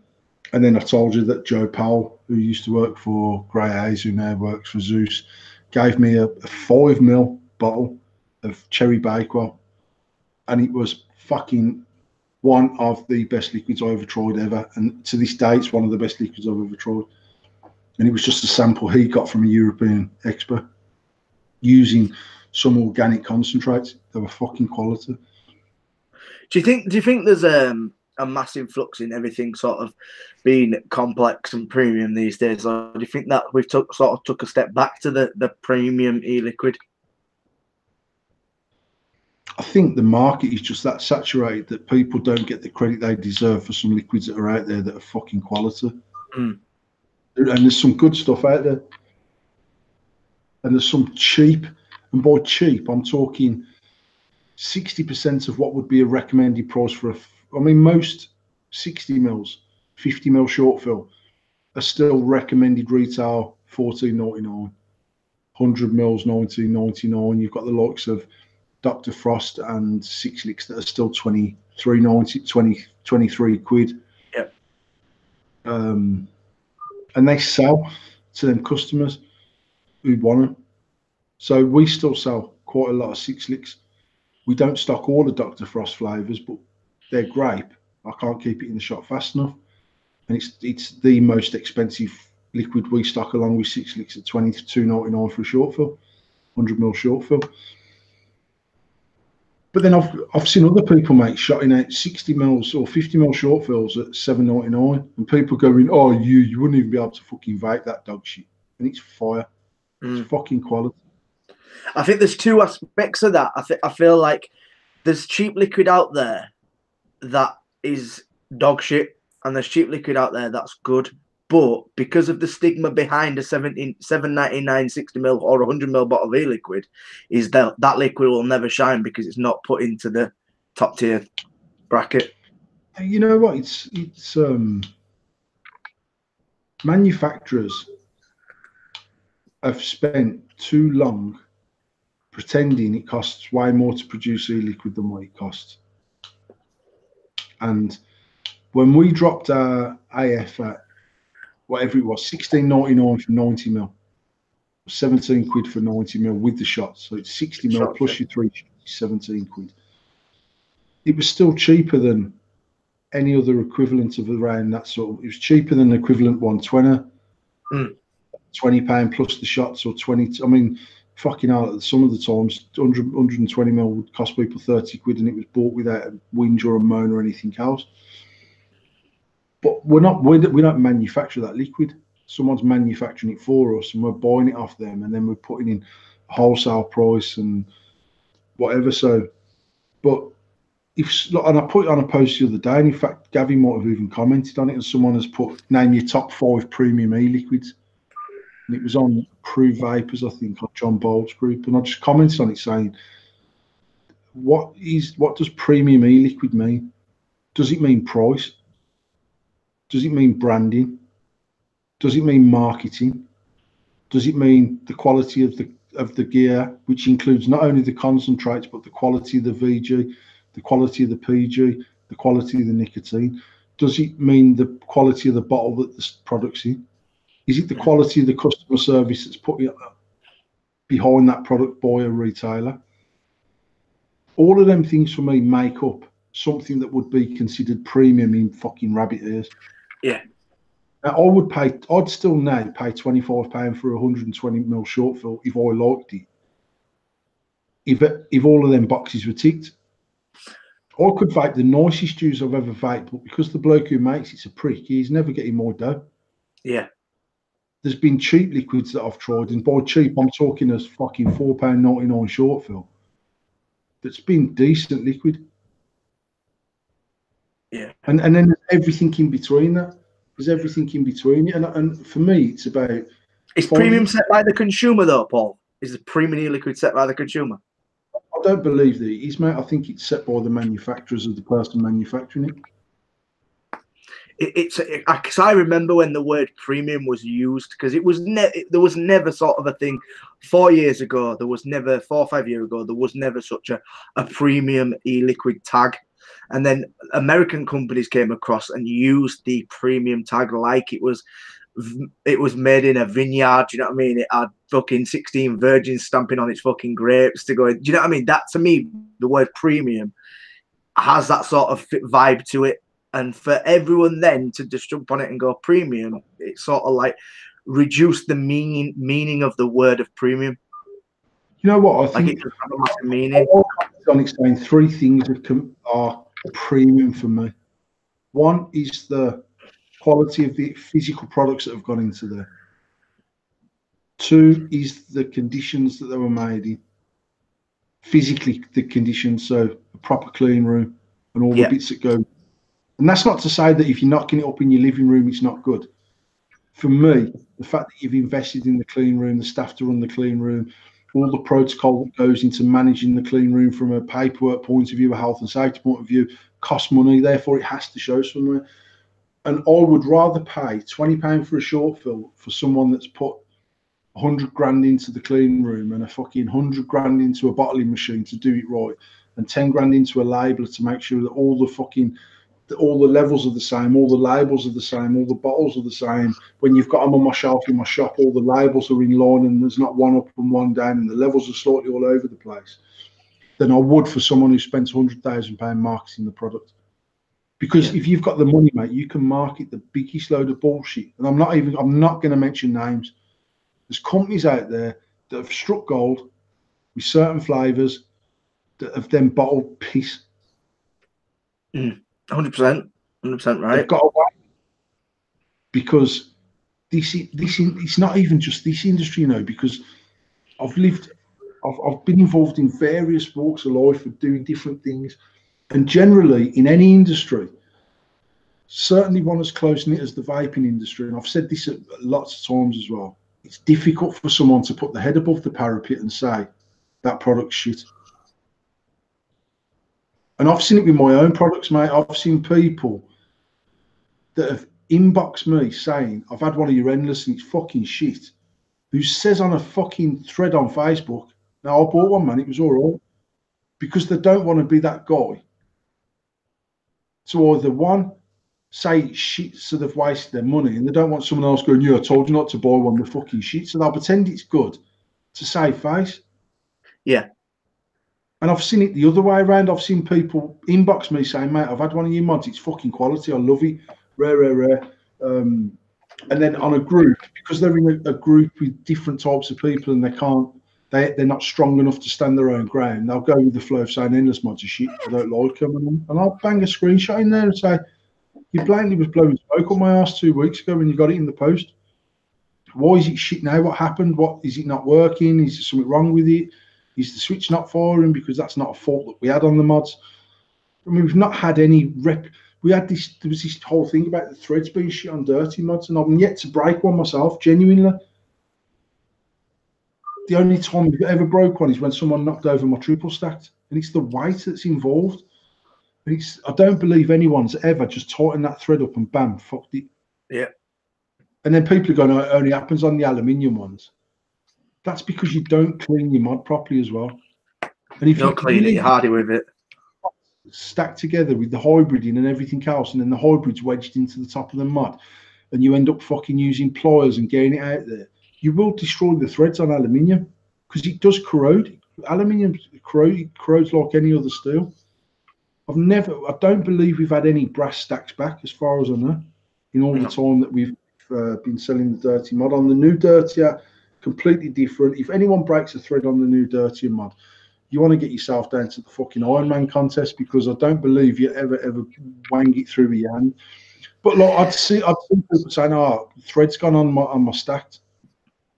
then I told you that Joe Powell, who used to work for Grey Hayes, who now works for Zeus, gave me a 5 ml bottle of cherry Bakewell, and it was fucking one of the best liquids I ever tried ever. And to this day, it's one of the best liquids I've ever tried. And it was just a sample he got from a European expert using some organic concentrates. They were fucking quality. Do you think there's a massive flux in everything sort of being complex and premium these days, or do you think that we've sort of took a step back to the premium e-liquid? I think the market is just that saturated that people don't get the credit they deserve for some liquids that are out there that are fucking quality. Mm. And there's some good stuff out there. And there's some cheap, and by cheap, I'm talking 60% of what would be a recommended price for I mean, most 60 mils, 50 mil short fill are still recommended retail $14.99, 100 mils $19.99. You've got the likes of Dr. Frost and Six Licks that are still 23 quid. Yep. And they sell to them customers who want them. So we still sell quite a lot of Six Licks. We don't stock all the Dr. Frost flavours, but they're grape. I can't keep it in the shop fast enough. And it's the most expensive liquid we stock, along with Six Licks at $22.99 for a short fill, 100 ml short fill. But then I've seen other people make shotting out 60 mils or 50 ml short fills at $7.99, and people going, "Oh, you wouldn't even be able to fucking vape that dog shit," and it's fire. It's fucking quality. I think there's 2 aspects of that. I feel like there's cheap liquid out there that is dog shit, and there's cheap liquid out there that's good. But because of the stigma behind a $7.99 60 ml or 100 ml bottle of e-liquid, is that liquid will never shine because it's not put into the top tier bracket. You know what? It's manufacturers have spent too long pretending it costs way more to produce e-liquid than what it costs. And when we dropped our AF at whatever it was, $16.99 for 90 mil, 17 quid for 90 mil with the shots. So it's 60 mil plus your 3 shots, 17 quid. It was still cheaper than any other equivalent of around that sort of. It was cheaper than the equivalent 120, £20 plus the shots, or 20. I mean, fucking hell, some of the times 120 mil would cost people 30 quid, and it was bought without a whinge or a moan or anything else. But we don't manufacture that liquid. Someone's manufacturing it for us, and we're buying it off them, and then we're putting in a wholesale price and whatever. So, but and I put it on a post the other day, and in fact, Gavin might have even commented on it, and someone has put, name your top 5 premium e-liquids, and it was on Proof Vapors, I think, on John Bowles group, and I just commented on it saying, what does premium e-liquid mean? Does it mean price? Does it mean branding? Does it mean marketing? Does it mean the quality of of the gear, which includes not only the concentrates but the quality of the VG, the quality of the PG, the quality of the nicotine? Does it mean the quality of the bottle that the product's in? Is it the quality of the customer service that's put behind that product by a retailer? All of them things for me make up something that would be considered premium in fucking rabbit ears. Yeah. Now, I'd still now pay £25 for a 120ml short fill if I liked it. If all of them boxes were ticked, I could vape the nicest juice I've ever vaped, but because the bloke who makes it's a prick, he's never getting more dough. Yeah. There's been cheap liquids that I've tried, and by cheap, I'm talking a fucking £4.99 short fill that's been decent liquid. Yeah. And then there's everything in between that. There's everything in between. And for me, it's about... Is premium set by the consumer, though, Paul? Is the premium liquid set by the consumer? I don't believe that it is, mate. I think it's set by the manufacturers of the person manufacturing it. Because I remember when the word premium was used, because there was never sort of a thing 4 years ago. There was never 4 or 5 years ago. There was never such a premium e-liquid tag, and then American companies came across and used the premium tag like it was made in a vineyard. Do you know what I mean? It had fucking 16 virgins stamping on its fucking grapes to go. Do you know what I mean? That to me, the word premium has that sort of vibe to it. And for everyone then to just jump on it and go premium, it sort of like reduced the meaning of the word of premium. You know what? I think like it doesn't have a massive meaning. On explain 3 things that are premium for me. One is the quality of the physical products that have gone into there. 2 is the conditions that they were made in. Physically, the conditions, so a proper clean room and all the bits that go. And that's not to say that if you're knocking it up in your living room, it's not good. For me, the fact that you've invested in the clean room, the staff to run the clean room, all the protocol that goes into managing the clean room from a paperwork point of view, a health and safety point of view, costs money. Therefore, it has to show somewhere. And I would rather pay £20 for a short fill for someone that's put 100 grand into the clean room and a fucking 100 grand into a bottling machine to do it right, and 10 grand into a labeler to make sure that all the levels are the same, all the labels are the same, all the bottles are the same. When you've got them on my shelf in my shop, all the labels are in line and there's not one up and one down and the levels are slightly all over the place, than I would for someone who spends £100,000 marketing the product. Because if you've got the money, mate, you can market the biggest load of bullshit. And I'm not going to mention names. There's companies out there that have struck gold with certain flavours that have then bottled piss. 100%, 100% right. They've got away because it's not even just this industry, you know. Because I've been involved in various walks of life of doing different things, and generally in any industry, certainly one as close knit as the vaping industry, and I've said this lots of times as well. It's difficult for someone to put the head above the parapet and say that product's shit. And I've seen it with my own products, mate. I've seen people that have inboxed me saying, I've had one of your endless and it's fucking shit. Who says on a fucking thread on Facebook, now I bought one, man, it was all right. Because they don't want to be that guy. So either one, say it's shit, so they've wasted their money, and they don't want someone else going, yeah, I told you not to buy one, the fucking shit. So they'll pretend it's good to save face. Yeah. And I've seen it the other way around. I've seen people inbox me saying, mate, I've had one of your mods. It's fucking quality. I love it. Rare. And then on a group, because they're in a group with different types of people and they're not strong enough to stand their own ground, they'll go with the flow of saying endless mods are shit. I don't like them. And I'll bang a screenshot in there and say, you blatantly was blowing smoke on my ass 2 weeks ago when you got it in the post. Why is it shit now? What happened? What is it not working? Is there something wrong with it? Is the switch not firing? Because that's not a fault that we had on the mods. I mean, we've not had any there was this whole thing about the threads being shit on dirty mods, and I'm yet to break one myself, genuinely. The only time I've ever broke one is when someone knocked over my triple stacked, and it's the weight that's involved. And I don't believe anyone's ever just tightened that thread up and bam, fucked it. Yeah. And then people are going, oh, it only happens on the aluminium ones. That's because you don't clean your mod properly as well. And if you don't clean it, you're hardy with it. Stacked together with the hybriding and everything else, and then the hybrid's wedged into the top of the mod, and you end up fucking using pliers and getting it out there, you will destroy the threads on aluminium because it does corrode. Aluminium corrodes like any other steel. I don't believe we've had any brass stacks back, as far as I know, in all the time that we've been selling the dirty mod. On the new dirtier, completely different. If anyone breaks a thread on the new dirtier mod, you want to get yourself down to the fucking Iron Man contest, because I don't believe you ever wang it through with your hand. But like, I'd see people saying, "Oh, thread's gone on my stacked."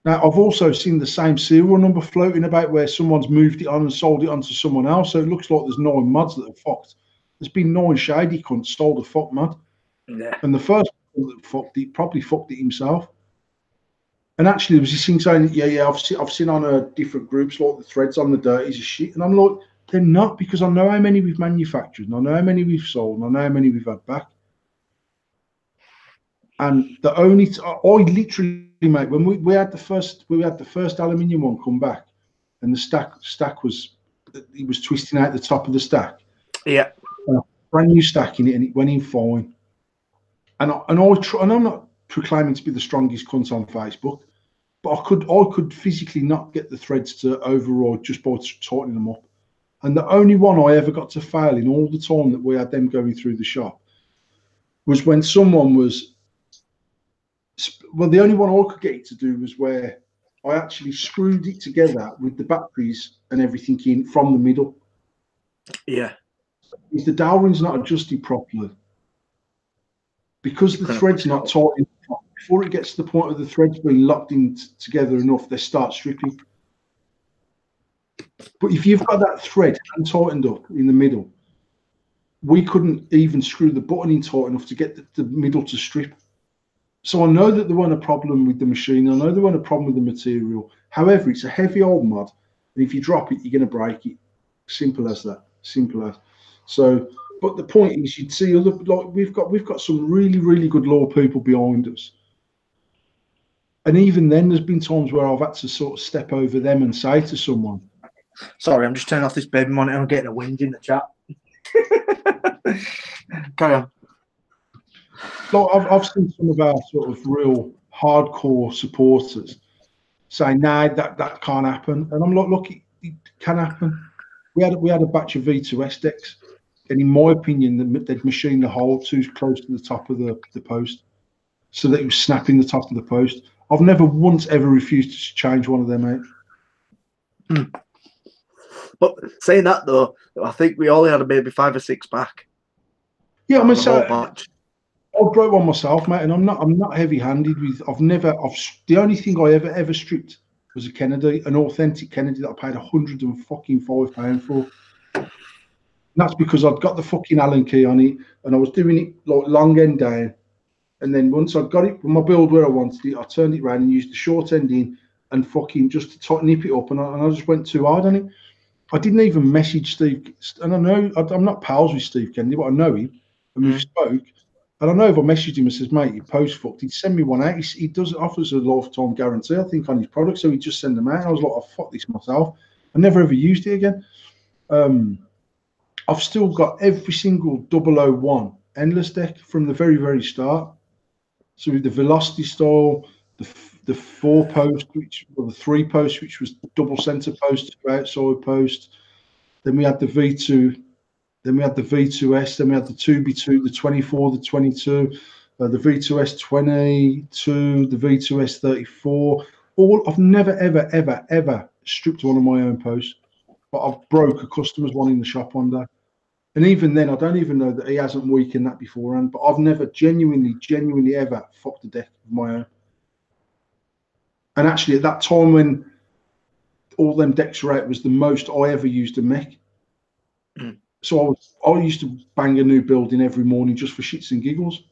Now I've also seen the same serial number floating about where someone's moved it on and sold it on to someone else. So it looks like there's 9 mods that are fucked. There's been 9 shady cunts sold a fuck mod, and the first one that fucked it probably fucked it himself. And actually, there was this thing saying, yeah, I've seen on different groups like the threads on the dirties are shit, and I'm like, they're not, because I know how many we've manufactured, and I know how many we've sold, and I know how many we've had back. And the only I literally, mate, when we had the first aluminium one come back, and the stack was twisting out the top of the stack. Yeah, brand new stack in it, and it went in fine. And I'm not proclaiming to be the strongest cunt on Facebook, but I could physically not get the threads to override just by tightening them up. And the only one I ever got to fail in all the time that we had them going through the shop was when someone was, well, the only one I could get it to do was where I actually screwed it together with the batteries and everything in from the middle. Yeah. If the dowel ring's not adjusted properly, because the thread's not tightened, before it gets to the point of the threads being locked in together enough, they start stripping. But if you've got that thread tightened up in the middle, we couldn't even screw the button in tight enough to get the middle to strip. So I know that there wasn't a problem with the machine. I know there wasn't a problem with the material. However, it's a heavy old mod, and if you drop it, you're going to break it. Simple as that. Simple as. So, but the point is, you'd see other, like we've got some really good loyal people behind us. And even then, there's been times where I've had to sort of step over them and say to someone, "Sorry, I'm just turning off this baby monitor. I'm getting a wind in the chat." Carry on. Like I've seen some of our sort of real hardcore supporters saying, "Nah, that can't happen," and I'm like, "Look, it can happen." We had a batch of V2S decks, and in my opinion, they'd machined the hole too close to the top of the post, so that it was snapping the top of the post. I've never once ever refused to change one of them out. But saying that though, I think we only had maybe 5 or 6 back. Yeah, I mean, I broke one myself, mate, and I'm not heavy-handed with. The only thing I ever stripped was a Kennedy, an authentic Kennedy that I paid £105 for. And that's because I'd got the fucking Allen key on it, and I was doing it like long end down. And then once I got it, my build where I wanted it, I turned it around and used the short end in and fucking just to nip it up, and I just went too hard on it. I didn't even message Steve, and I know I'm not pals with Steve Kennedy, but I know him, and we've spoke. And I know if I messaged him and says, "Mate, your post fucked," he'd send me one out. He does offers a lifetime guarantee, I think, on his product, so he'd just send them out. And I was like, "Oh, fuck this myself." I never ever used it again. I've still got every single 001 endless deck from the very start. So with the velocity style, the 4 post, the 3 post, which was double center post, outside post. Then we had the V2. Then we had the V2S. Then we had the 2B2, the 24, the 22, the V2S 22, the V2S 34. I've never ever stripped one of my own posts, but I've broke a customer's one in the shop one day. And even then, I don't even know that he hasn't weakened that beforehand. But I've never genuinely ever fucked a deck of my own. And actually, at that time when all them decks were out, was the most I ever used a mech. So I used to bang a new build in every morning just for shits and giggles.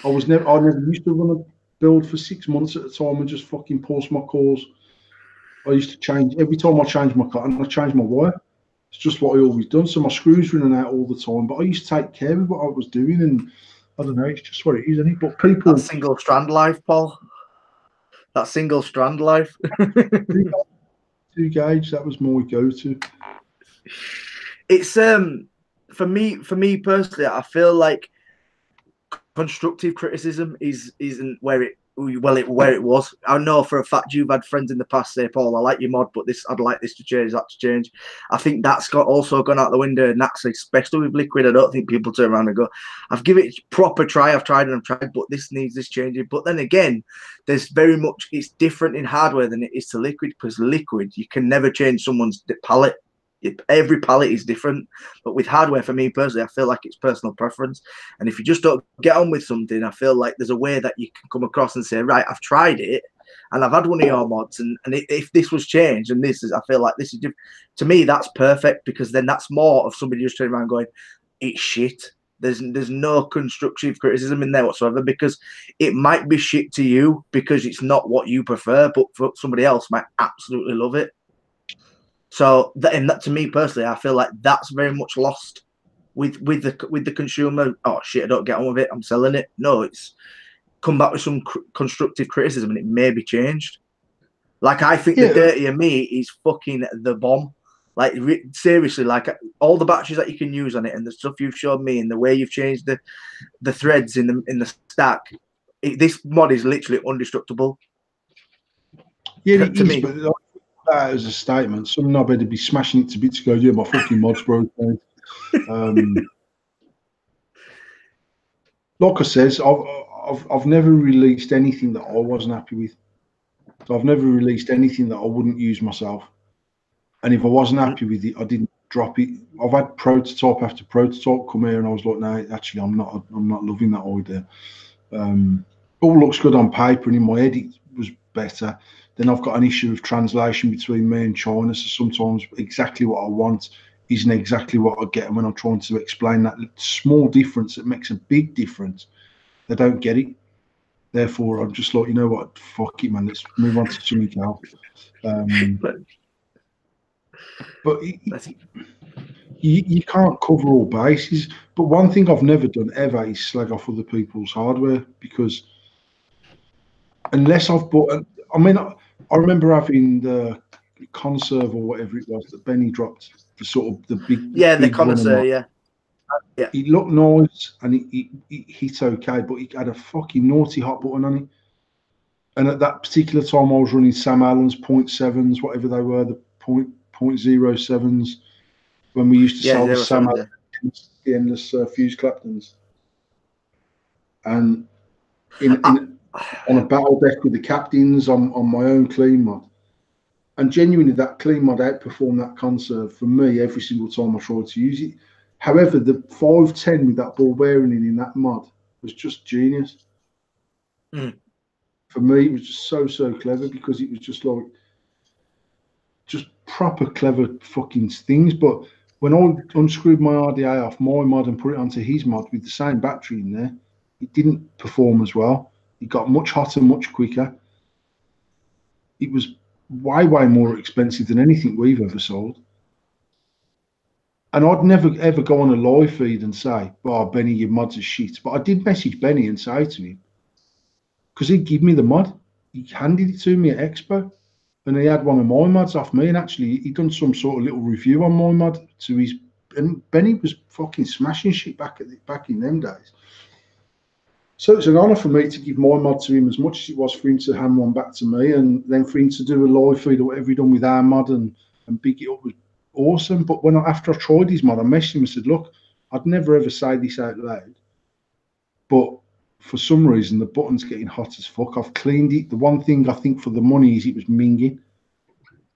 I never used to run a build for 6 months at a time and just fucking pulse my cores. I used to change every time I changed my cut and I changed my wire. It's just what I always done. So my screws running out all the time, but I used to take care of what I was doing, and I don't know, it's just what it is, isn't it? But people, that single strand life, Paul. That single strand life. 32 gauge. That was my go-to. It's for me personally, I feel like constructive criticism isn't where it was. I know for a fact you've had friends in the past say, Paul, I like your mod, but I'd like this to change, that to change. I think that's also gone out the window, and that's especially with liquid. I don't think people turn around and go, I've given it a proper try, I've tried, but this needs this changing. But then again, it's different in hardware than it is to liquid, because liquid, you can never change someone's palette. Every palette is different, but with hardware, for me personally, I feel like it's personal preference. And if you just don't get on with something, I feel like there's a way that you can come across and say, right, I've tried it and I've had one of your mods, and if this was changed and this is, I feel like this is different. To me, that's perfect, because then that's more of somebody just turning around going, it's shit. There's no constructive criticism in there whatsoever, because it might be shit to you because it's not what you prefer, but for somebody else might absolutely love it. So that to me personally, I feel like that's very much lost with the consumer. Oh shit, I don't get on with it, I'm selling it. No, it's come back with some constructive criticism and it may be changed. Like, I think the Dirtier Me is fucking the bomb. Like, seriously, like all the batteries that you can use on it and the stuff you've showed me and the way you've changed the threads in the stack, this mod is literally indestructible. Yeah, it is, but that as a statement, some knobhead would be smashing it to bits to go, yeah, my fucking mod's broken. Like I says, I've never released anything that I wasn't happy with. So I've never released anything that I wouldn't use myself. And if I wasn't happy with it, I didn't drop it. I've had prototype after prototype come here, and I was like, no, actually, I'm not loving that idea. All looks good on paper, and in my head, it was better. Then I've got an issue of translation between me and China. So sometimes exactly what I want isn't exactly what I get. And when I'm trying to explain that small difference that makes a big difference, they don't get it. Therefore, I'm just like, you know what? Fuck it, man. Let's move on to something else. But you can't cover all bases. But one thing I've never done ever is slag off other people's hardware, because unless I've bought, I mean, I remember having the conserve or whatever it was that Benny dropped, the sort of the big, the connoisseur, yeah. It looked nice and it hit okay, but it had a fucking naughty hot button on it. And at that particular time, I was running Sam Allen's 0.7s, whatever they were, the 0.07s, when we used to sell the Sam Allen, the endless fuse Claptons. And on a battle deck with the captains on my own clean mod. And genuinely, that clean mod outperformed that conserve for me every single time I tried to use it. However, the 510 with that ball bearing in that mod was just genius. For me, it was just so clever, because it was just like, just proper clever fucking things. But when I unscrewed my RDA off my mod and put it onto his mod with the same battery in there, it didn't perform as well. It got much hotter, much quicker. It was way more expensive than anything we've ever sold. And I'd never ever go on a live feed and say, "Oh, Benny, your mods are shit." But I did message Benny and say to him, because he'd give me the mod. He handed it to me at Expo, and he had one of my mods off me. And actually, he'd done some sort of little review on my mod to his. And Benny was fucking smashing shit back in them days. So it's an honour for me to give my mod to him as much as it was for him to hand one back to me, and then for him to do a live feed or whatever he done with our mod and big it up was awesome. But after I tried his mod, I messaged him and said, look, I'd never ever say this out loud, but for some reason the button's getting hot as fuck. I've cleaned it. The one thing I think for the money is it was minging.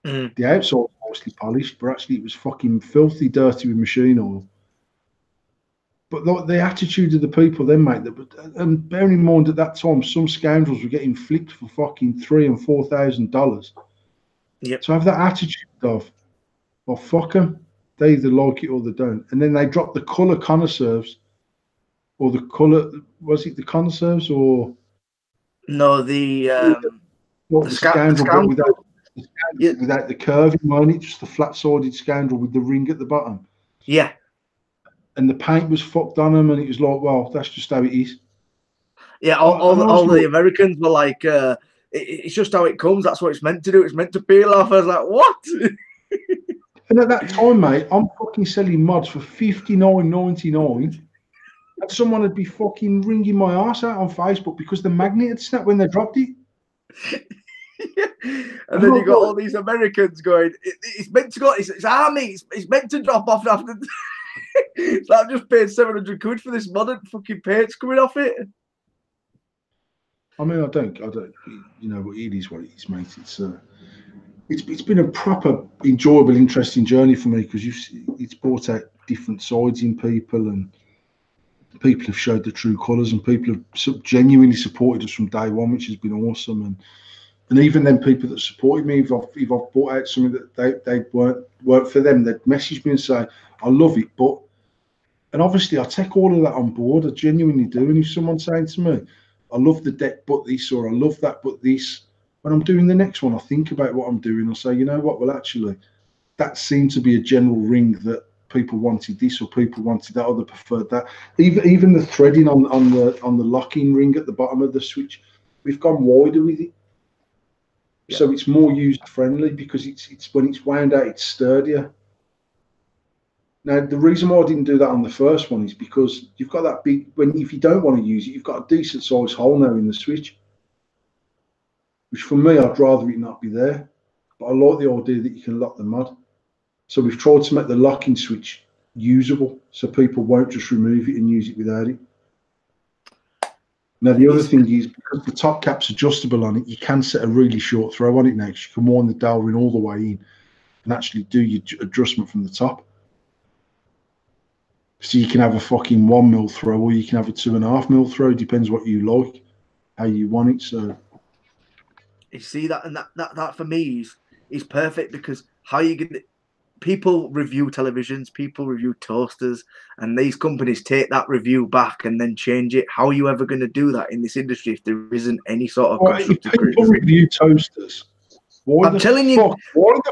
The outside was mostly polished, but actually it was fucking filthy dirty with machine oil. But the attitude of the people then, mate, and bearing in mind at that time, some scoundrels were getting flipped for fucking $3,000 and $4,000. Yep. To have that attitude of, well, fuck them, they either like it or they don't. And then they drop the colour connoisseurs, or the colour, was it the connoisseurs or? No, the scoundrel, but without the curving, wasn't it? Just the flat-sided scoundrel with the ring at the bottom. Yeah. And the paint was fucked on them, and it was like, well, that's just how it is. Yeah, all the Americans were like, it's just how it comes. That's what it's meant to do. It's meant to peel off. I was like, what? And at that time, mate, I'm fucking selling mods for $59.99. And someone would be fucking ringing my ass out on Facebook because the magnet had snapped when they dropped it. And then you got all these Americans going, it's meant to go, it's army, it's meant to drop off after. So I've just paid 700 quid for this modern fucking paint's coming off it. I mean, I don't, you know, it is what it is, mate. It's been a proper, enjoyable, interesting journey for me because it's brought out different sides in people, and people have showed the true colours, and people have genuinely supported us from day one, which has been awesome. And even then, people that supported me, if I've brought out something that they weren't for them, they'd message me and say, I love it, but, and obviously I take all of that on board, I genuinely do. And if someone's saying to me, I love the deck but this, or I love that but this, when I'm doing the next one, I think about what I'm doing. I say, you know what, well, actually, that seemed to be a general ring that people wanted this, or people wanted that, or they preferred that. Even the threading on the locking ring at the bottom of the switch, we've gone wider with it. Yeah. So it's more user friendly because it's when it's wound out, it's sturdier. Now, the reason why I didn't do that on the first one is because you've got that big, if you don't want to use it, you've got a decent sized hole now in the switch. Which for me, I'd rather it not be there. But I like the idea that you can lock the mod. So we've tried to make the locking switch usable so people won't just remove it and use it without it. Now, the other thing is, because the top cap's adjustable on it, you can set a really short throw on it now, because you can wind the dowel ring all the way in and actually do your adjustment from the top. So you can have a fucking 1 mil throw, or you can have a 2.5 mil throw, depends what you like, how you want it. So you see that, and that for me is perfect, because how you get people review televisions, people review toasters, and these companies take that review back and then change it. How are you ever going to do that in this industry if there isn't any sort of constructive criticism? People review toasters. Why the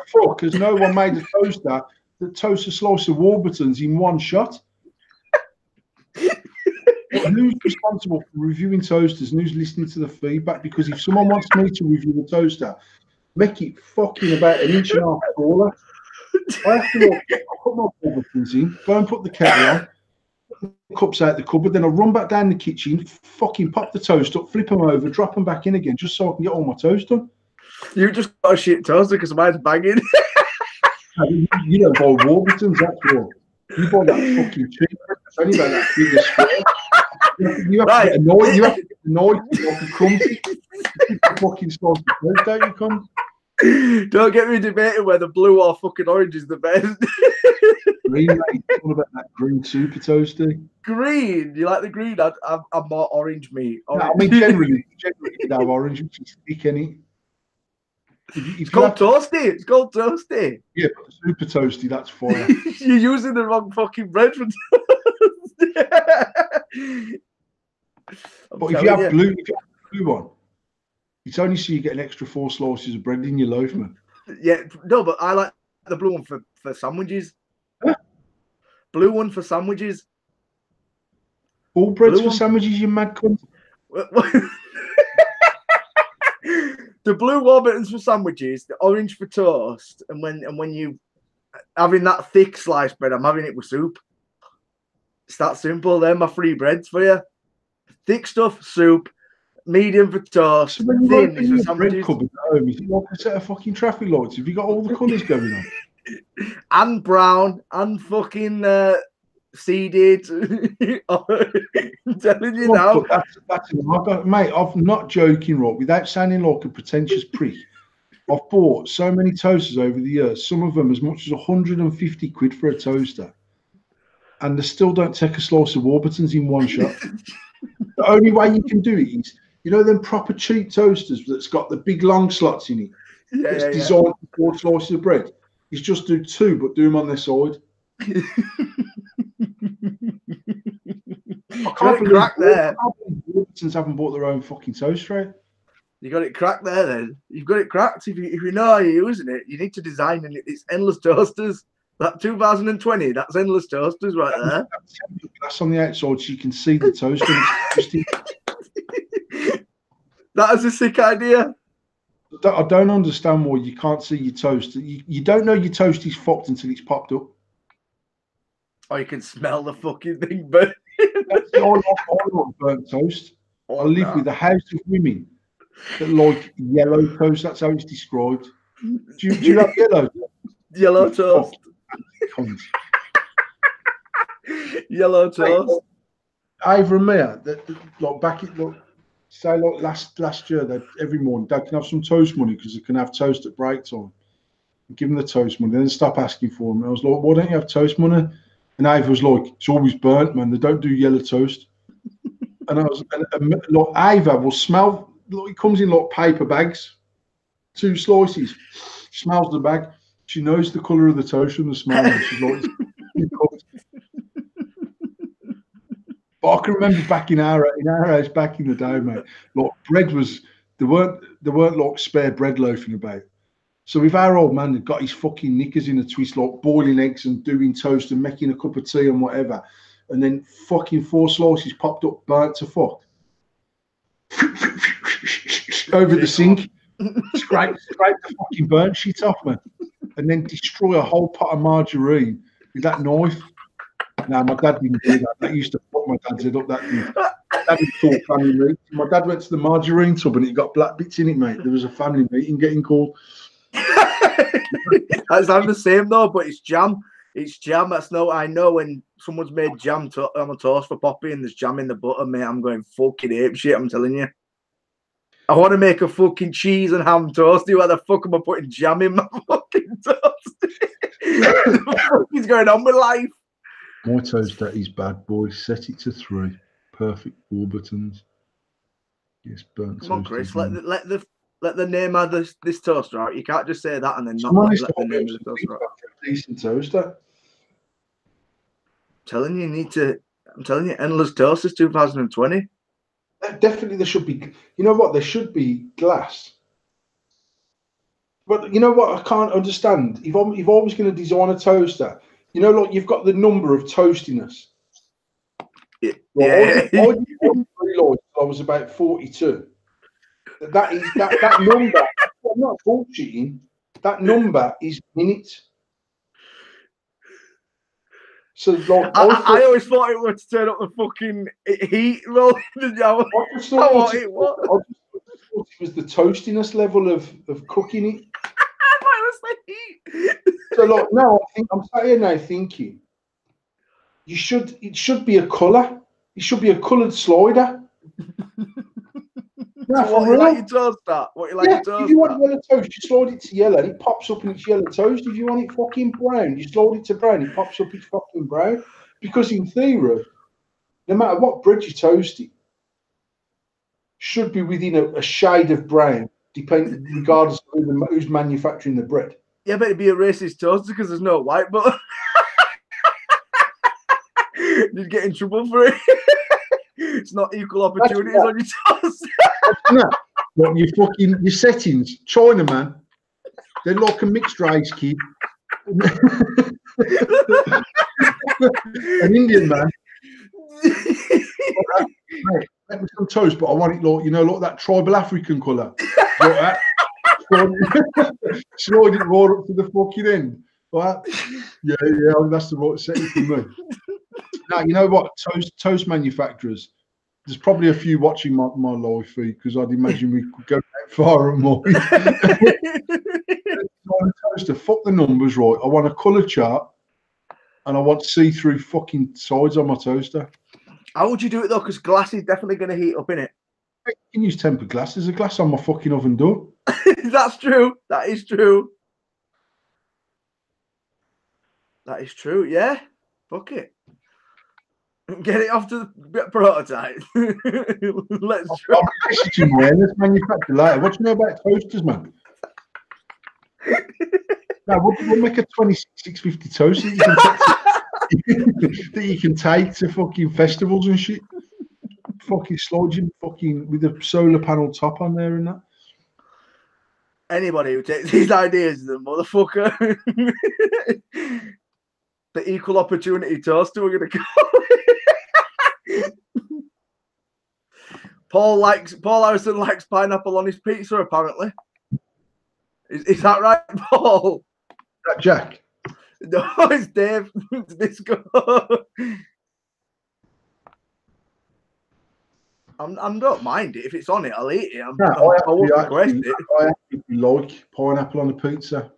fuck has no one made a toaster that toasts a slice of Warburtons in one shot? Who's responsible for reviewing toasters, and who's listening to the feedback? Because if someone wants me to review a toaster, make it fucking about 1.5 inches taller. I have to put my Warburtons in, go and put the kettle on, put the cups out the cupboard, then I run back down the kitchen, fucking pop the toast up, flip them over, drop them back in again, just so I can get all my toast done. You just got a shit toaster because mine's banging. You don't buy Warburtons, that's what. You buy that fucking cheap. It's only about that bigger square. You have to get annoyed. You have to get annoyed. You have to crumpy. Fucking slice of bread, don't you, cunt? Don't get me debating whether blue or fucking orange is the best. Green, mate. What about that green super toasty? Green? You like the green? I'm more orange, me. No, I mean, generally you have orange, which is thick, any. It's called toasty. It's called toasty. Yeah, but the super toasty, that's fire. You're using the wrong fucking bread for toast. But if you have blue one, it's only so you get an extra 4 slices of bread in your loaf, man. Yeah, no, but I like the blue one for sandwiches. Huh? Blue one for sandwiches. All breads for sandwiches, you mad cunt. The blue Warburtons for sandwiches, the orange for toast, and when you having that thick sliced bread, I'm having it with soup. It's that simple. They're my 3 breads for you. Thick stuff, soup. Medium for toast. So when you open your bread cupboard at home, is it like a set of fucking traffic lights? Have you got all the colours going on? And brown, and fucking seeded. I'm telling you now. That's mate, I'm not joking, right? Without sounding like a pretentious prick, I've bought so many toasters over the years, some of them as much as 150 quid for a toaster, and they still don't take a slice of Warburtons in one shot. The only way you can do it is, you know, them proper cheap toasters that's got the big long slots in it, that's designed for 4 slices of bread, is just do 2, but do them on their side. I can't believe Warburtons haven't bought their own fucking toaster, right? You got it cracked there, then. You've got it cracked. If you know how you're using it, you need to design it. It's endless toasters. That 2020, that's endless toasters right there. That's on the outside, so you can see the toaster. That is a sick idea. I don't understand why you can't see your toast. You don't know your toast is fucked until it's popped up. Or you can smell the fucking thing, but That's the I like burnt toast. I live with a house of women that like yellow toast. That's how it's described. Do you have yellow? Yellow You toast. cunt. Yellow toast. Ivor and Mia, like back at say like last year, that every morning Dad can have some toast money because they can have toast at break time. Give them the toast money, then stop asking for them. I was like, why don't you have toast money? And Ivor was like, it's always burnt, man. They don't do yellow toast. And I was like, Ivor will smell. Like, it comes in like paper bags, 2 slices. Smells the bag. She knows the colour of the toast and the smell. And she's like, it's cooked. But I can remember back in our house back in the day, mate. Like bread was there weren't like spare bread loafing about. So if our old man had got his fucking knickers in a twist, like boiling eggs and doing toast and making a cup of tea and whatever, and then fucking 4 slices popped up burnt to fuck over the sink, scrape the fucking burnt shit off, man, and then destroy a whole pot of margarine with that knife. No, my dad didn't do that. That used to fuck my dad's head up. That did. Dad had called family meeting. My dad went to the margarine tub and it got black bits in it, mate. There was a family meeting getting called. That's I'm the same though, but it's jam. It's jam. That's no. I know when someone's made jam on a toast for Poppy and there's jam in the butter, mate. I'm going fucking ape shit. I'm telling you. I want to make a fucking cheese and ham toasty. Why the fuck am I putting jam in my fucking toast? What the fuck is going on with life? My toaster is bad, boy. Set it to 3. Perfect Warburtons. Yes, burnt Come on, toast. Chris. Let the name of this toaster out. You can't just say that and then not let the name of the toaster out. Decent toaster. I'm telling you, Endless Toast is 2020. Definitely, there should be. You know what? There should be glass. But you know what? I can't understand. If I was going to design a toaster, you know, like you've got the number of toastiness. Yeah. I didn't realise I was about 42. That number. I'm not bullshitting. That number is minutes. So like, I always thought it would turn up the fucking heat roll. I just thought it was the toastiness level of cooking it. I thought it was the heat. So like, no, I'm sat here now thinking it should be a colour. It should be a coloured slider. No, so what you like your toast at? What you like your toast if you want yellow toast, you slide it to yellow and it pops up and it's yellow toast. If you want it fucking brown, you slide it to brown, it pops up, it's fucking brown. Because in theory, no matter what bread you toast it, should be within a shade of brown, regardless of who's manufacturing the bread. Yeah, but it'd be a racist toaster because there's no white butter. You'd get in trouble for it. It's not equal opportunities on your toast. What your settings, China man, they're like a mixed race kid. An Indian man. Mate, make me some toast, but I want it like, you know, like that tribal African colour. Like that. Slide it right up to the fucking end. Like that. Yeah, that's the right setting for me. Now, you know what? Toast manufacturers, there's probably a few watching my live feed because I'd imagine we could go that far and more. Toaster, fuck the numbers right. I want a colour chart and I want see-through fucking sides on my toaster. How would you do it though? Because glass is definitely going to heat up, innit? I can use tempered glass. There's a glass on my fucking oven door. That's true. That is true. That is true. Yeah. Fuck it. Get it off to the prototype. Let's try. Let's manufacture later. What do you know about toasters, man? No, we'll make a 2650 toaster that you can take to fucking festivals and shit. Fucking sliding, fucking with a solar panel top on there and that. Anybody who takes these ideas is a motherfucker. The equal opportunity toaster, we're gonna call it. Paul Harrison likes pineapple on his pizza, apparently. Is that right, Paul? That Jack. No, it's Dave. It's Disco. I don't mind it if it's on it. I'll eat it. I won't request it. I actually like pineapple on a pizza.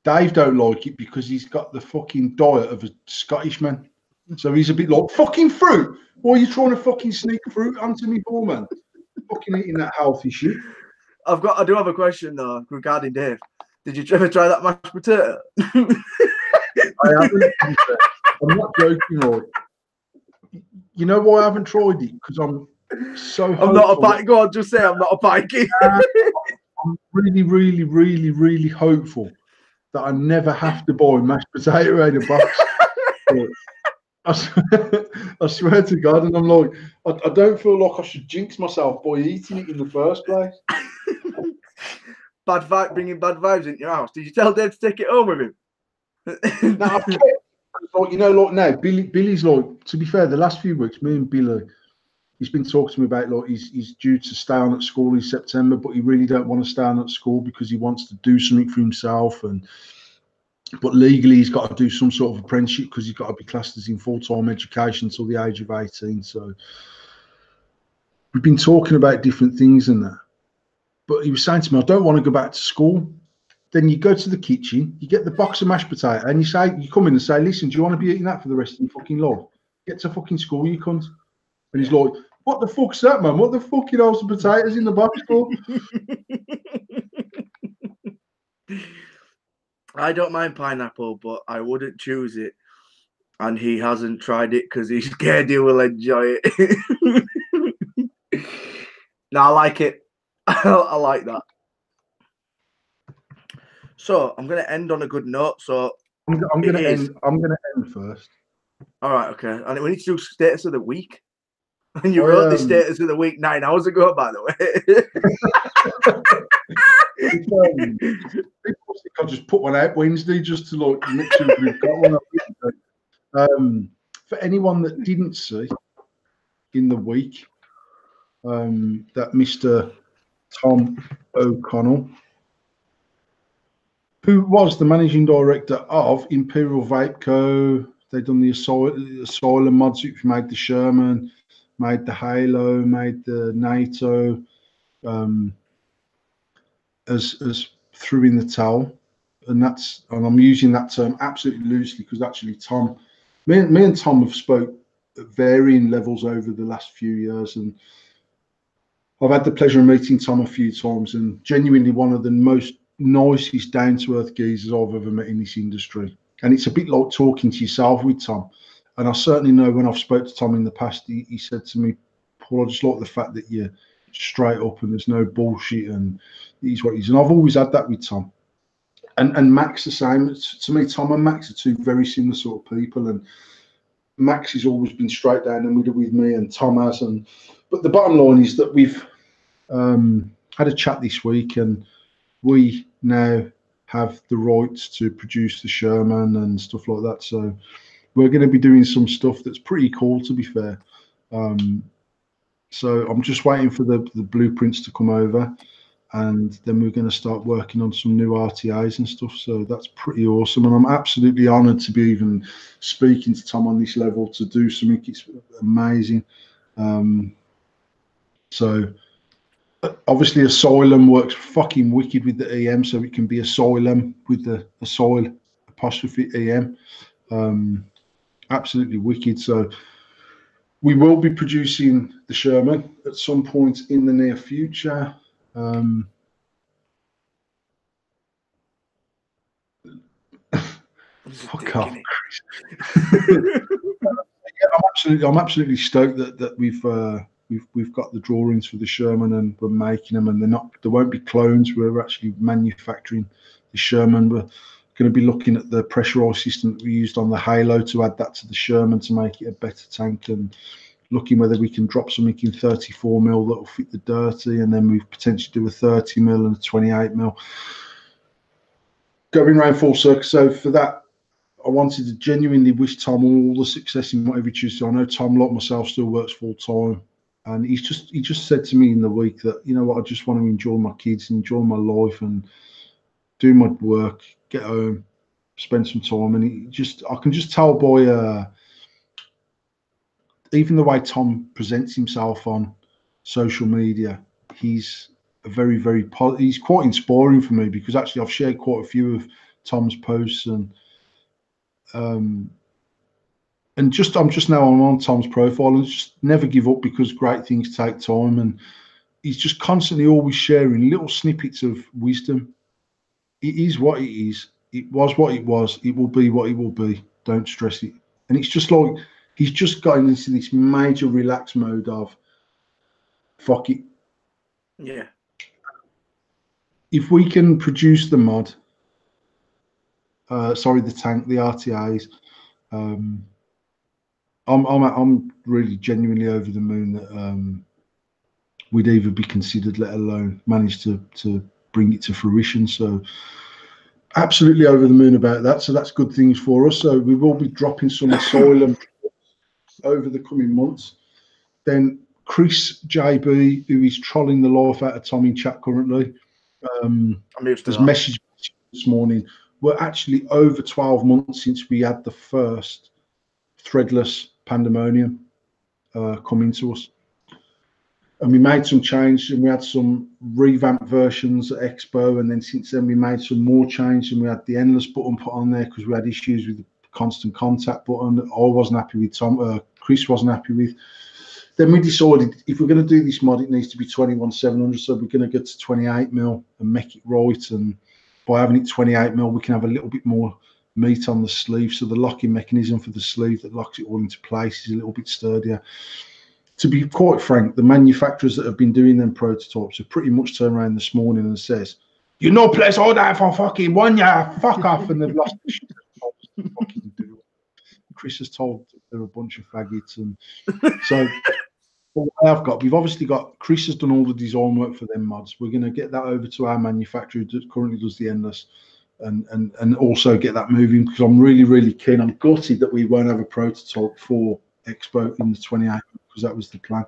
Dave don't like it because he's got the fucking diet of a Scottishman. So he's a bit like, fucking fruit. Why are you trying to fucking sneak fruit onto me, poor man? Fucking eating that healthy shit. I do have a question though regarding Dave. Did you ever try that mashed potato? I haven't. I'm not joking, Roy. You know why I haven't tried it? Because I'm so. I'm not a bike. Go on, just say I'm not a bikie. I'm really, really, really, really hopeful that I never have to buy mashed potato in a box. I swear to God, and I'm like, I don't feel like I should jinx myself by eating it in the first place. Bad vibe, bringing bad vibes into your house. Did you tell Dave to take it home with him? No, I've kept, like, you know, like now, Billy's like, to be fair, the last few weeks, me and Billy, he's been talking to me about like he's due to stay on at school in September, but he really don't want to stay on at school because he wants to do something for himself, but legally he's got to do some sort of apprenticeship because he's got to be classed as in full-time education until the age of 18. So we've been talking about different things and that. But he was saying to me, I don't want to go back to school. Then you go to the kitchen, you get the box of mashed potato, and you come in and say, listen, do you want to be eating that for the rest of your fucking life? Get to fucking school, you cunt. And he's like, what the fuck's that, man? What the fucking hell's the potatoes in the box for? I don't mind pineapple, but I wouldn't choose it. And he hasn't tried it because he's scared he will enjoy it. No, I like it. I like that. So I'm going to end on a good note. So I'm going to end first. All right, okay. And we need to do status of the week. And you wrote the status of the week 9 hours ago, by the way. People think I'll just put one out Wednesday just to like make sure we've got one. For anyone that didn't see in the week, that Mr. Tom O'Connell, who was the managing director of Imperial Vape Co. They'd done the Asylum mods, which made the Sherman, made the Halo, made the NATO, as threw in the towel. And I'm using that term absolutely loosely because actually Tom, me and Tom have spoke at varying levels over the last few years, and I've had the pleasure of meeting Tom a few times, and genuinely one of the most nicest, down-to-earth geezers I've ever met in this industry. And it's a bit like talking to yourself with Tom. And I certainly know when I've spoke to Tom in the past, he said to me, Paul, I just like the fact that you're straight up and there's no bullshit and he's what he is. And I've always had that with Tom. And Max the same. To me, Tom and Max are two very similar sort of people. And Max has always been straight down the middle with me, and Tom has. But the bottom line is that we've had a chat this week, and we now have the rights to produce the Sherman and stuff like that. So we're going to be doing some stuff that's pretty cool, to be fair. So I'm just waiting for the blueprints to come over, and then we're going to start working on some new RTAs and stuff. So that's pretty awesome, and I'm absolutely honoured to be even speaking to Tom on this level to do something. It's amazing. So obviously Asylum works fucking wicked with the EM, so it can be Asylum with the Asylum apostrophe EM. Absolutely wicked. So we will be producing the Sherman at some point in the near future. Fuck off. I'm absolutely stoked that we've got the drawings for the Sherman and we're making them, and they won't be clones. We're actually manufacturing the Sherman. We're going to be looking at the pressurized system that we used on the Halo to add that to the Sherman to make it a better tank, and looking whether we can drop something in 34mm that will fit the dirty, and then we potentially do a 30mm and a 28mm. Going around full circle. So for that, I wanted to genuinely wish Tom all the success in whatever he chooses. I know Tom, like myself, still works full time. And he just said to me in the week that, you know what, I just want to enjoy my kids, enjoy my life, and do my work, get home, spend some time. And I can just tell by even the way Tom presents himself on social media, he's he's quite inspiring for me, because actually I've shared quite a few of Tom's posts, um, and I'm just now on Tom's profile, and just never give up, because great things take time, and he's just constantly always sharing little snippets of wisdom. It is what it is. It was what it was. It will be what it will be. Don't stress it. And it's just like he's just going into this major relaxed mode of fuck it. Yeah. If we can produce the mod, the tank, the RTAs, I'm really genuinely over the moon that we'd either be considered, let alone manage to bring it to fruition. So absolutely over the moon about that. So that's good things for us. So we will be dropping some soil over the coming months. Then Chris JB, who is trolling the life out of Tom in chat currently, I'm used to has that. messaged me this morning. We're actually over 12 months since we had the first threadless pandemonium coming to us. And we made some changes, and we had some revamped versions at Expo, and then since then we made some more changes, and we had the endless button put on there because we had issues with the constant contact button that I wasn't happy with, Chris wasn't happy with. Then we decided if we're going to do this mod, it needs to be 21/700, so we're going to get to 28mm and make it right, and by having it 28mm we can have a little bit more meat on the sleeve, so the locking mechanism for the sleeve that locks it all into place is a little bit sturdier. To be quite frank, the manufacturers that have been doing them prototypes have pretty much turned around this morning and says, "You know, place order for fucking 1 year, fuck off," and they've lost the shit. Fucking do. Chris has told they're a bunch of faggots, and so we've obviously got Chris has done all the design work for them mods. We're going to get that over to our manufacturer that currently does the endless, and also get that moving, because I'm really keen. I'm gutted that we won't have a prototype for Expo in the 28th, because that was the plan.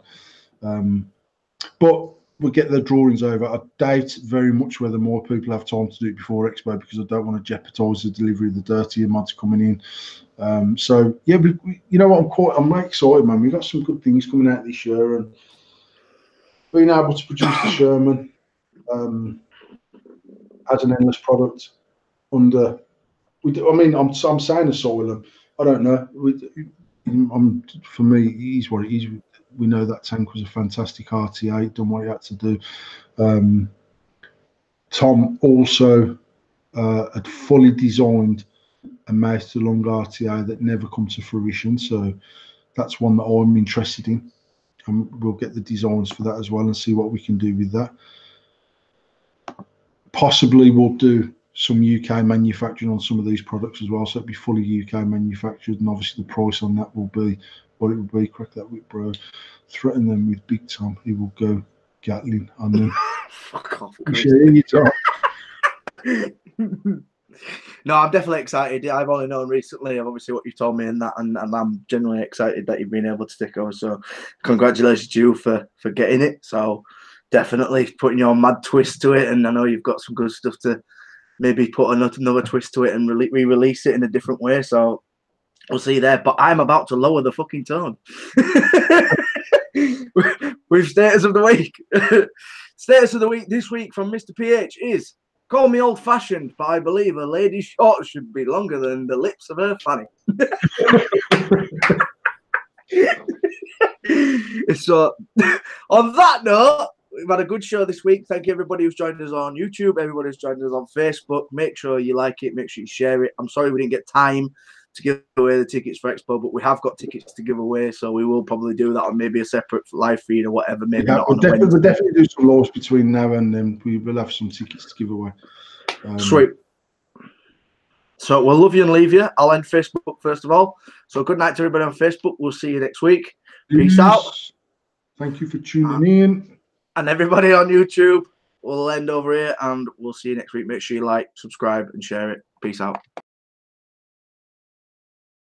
But we'll get the drawings over. I doubt very much whether more people have time to do it before Expo, because I don't want to jeopardise the delivery of the dirtier mods coming in. So yeah, you know what, I'm really excited, man. We've got some good things coming out this year, and being able to produce the Sherman as an endless product under. I'm saying Asylum. I don't know. For me, it is what it is. We know that tank was a fantastic RTA, done what he had to do. Tom also had fully designed a mouth-to-lung RTA that never come to fruition, so that's one that I'm interested in, and we'll get the designs for that as well and see what we can do with that. Possibly we'll do some UK manufacturing on some of these products as well, so it'll be fully UK manufactured, and obviously the price on that will be what it will be. Crack that whip, bro. Threaten them with Big Tom. He will go Gatling on them. Fuck off, We Chris. share you, Tom. No, I'm definitely excited. I've only known recently of obviously what you told me and that, and I'm genuinely excited that you've been able to stick over. So congratulations to you for getting it. So definitely putting your mad twist to it, and I know you've got some good stuff to maybe put another twist to it and re-release it in a different way. So we'll see you there. But I'm about to lower the fucking tone. With status of the week. Status of the week this week from Mr. PH is: call me old-fashioned, but I believe a lady's shorts should be longer than the lips of her fanny. So, on that note, we've had a good show this week. Thank you, everybody who's joined us on YouTube, everybody who's joined us on Facebook. Make sure you like it. Make sure you share it. I'm sorry we didn't get time to give away the tickets for Expo, but we have got tickets to give away, so we will probably do that on maybe a separate live feed or whatever. Maybe not on a Wednesday. We'll definitely do some laws between now and then. We will have some tickets to give away. Sweet. So we'll love you and leave you. I'll end Facebook first of all. So good night to everybody on Facebook. We'll see you next week. Peace out. Thank you for tuning in. And everybody on YouTube, we'll end over here and we'll see you next week. Make sure you like, subscribe, and share it. Peace out.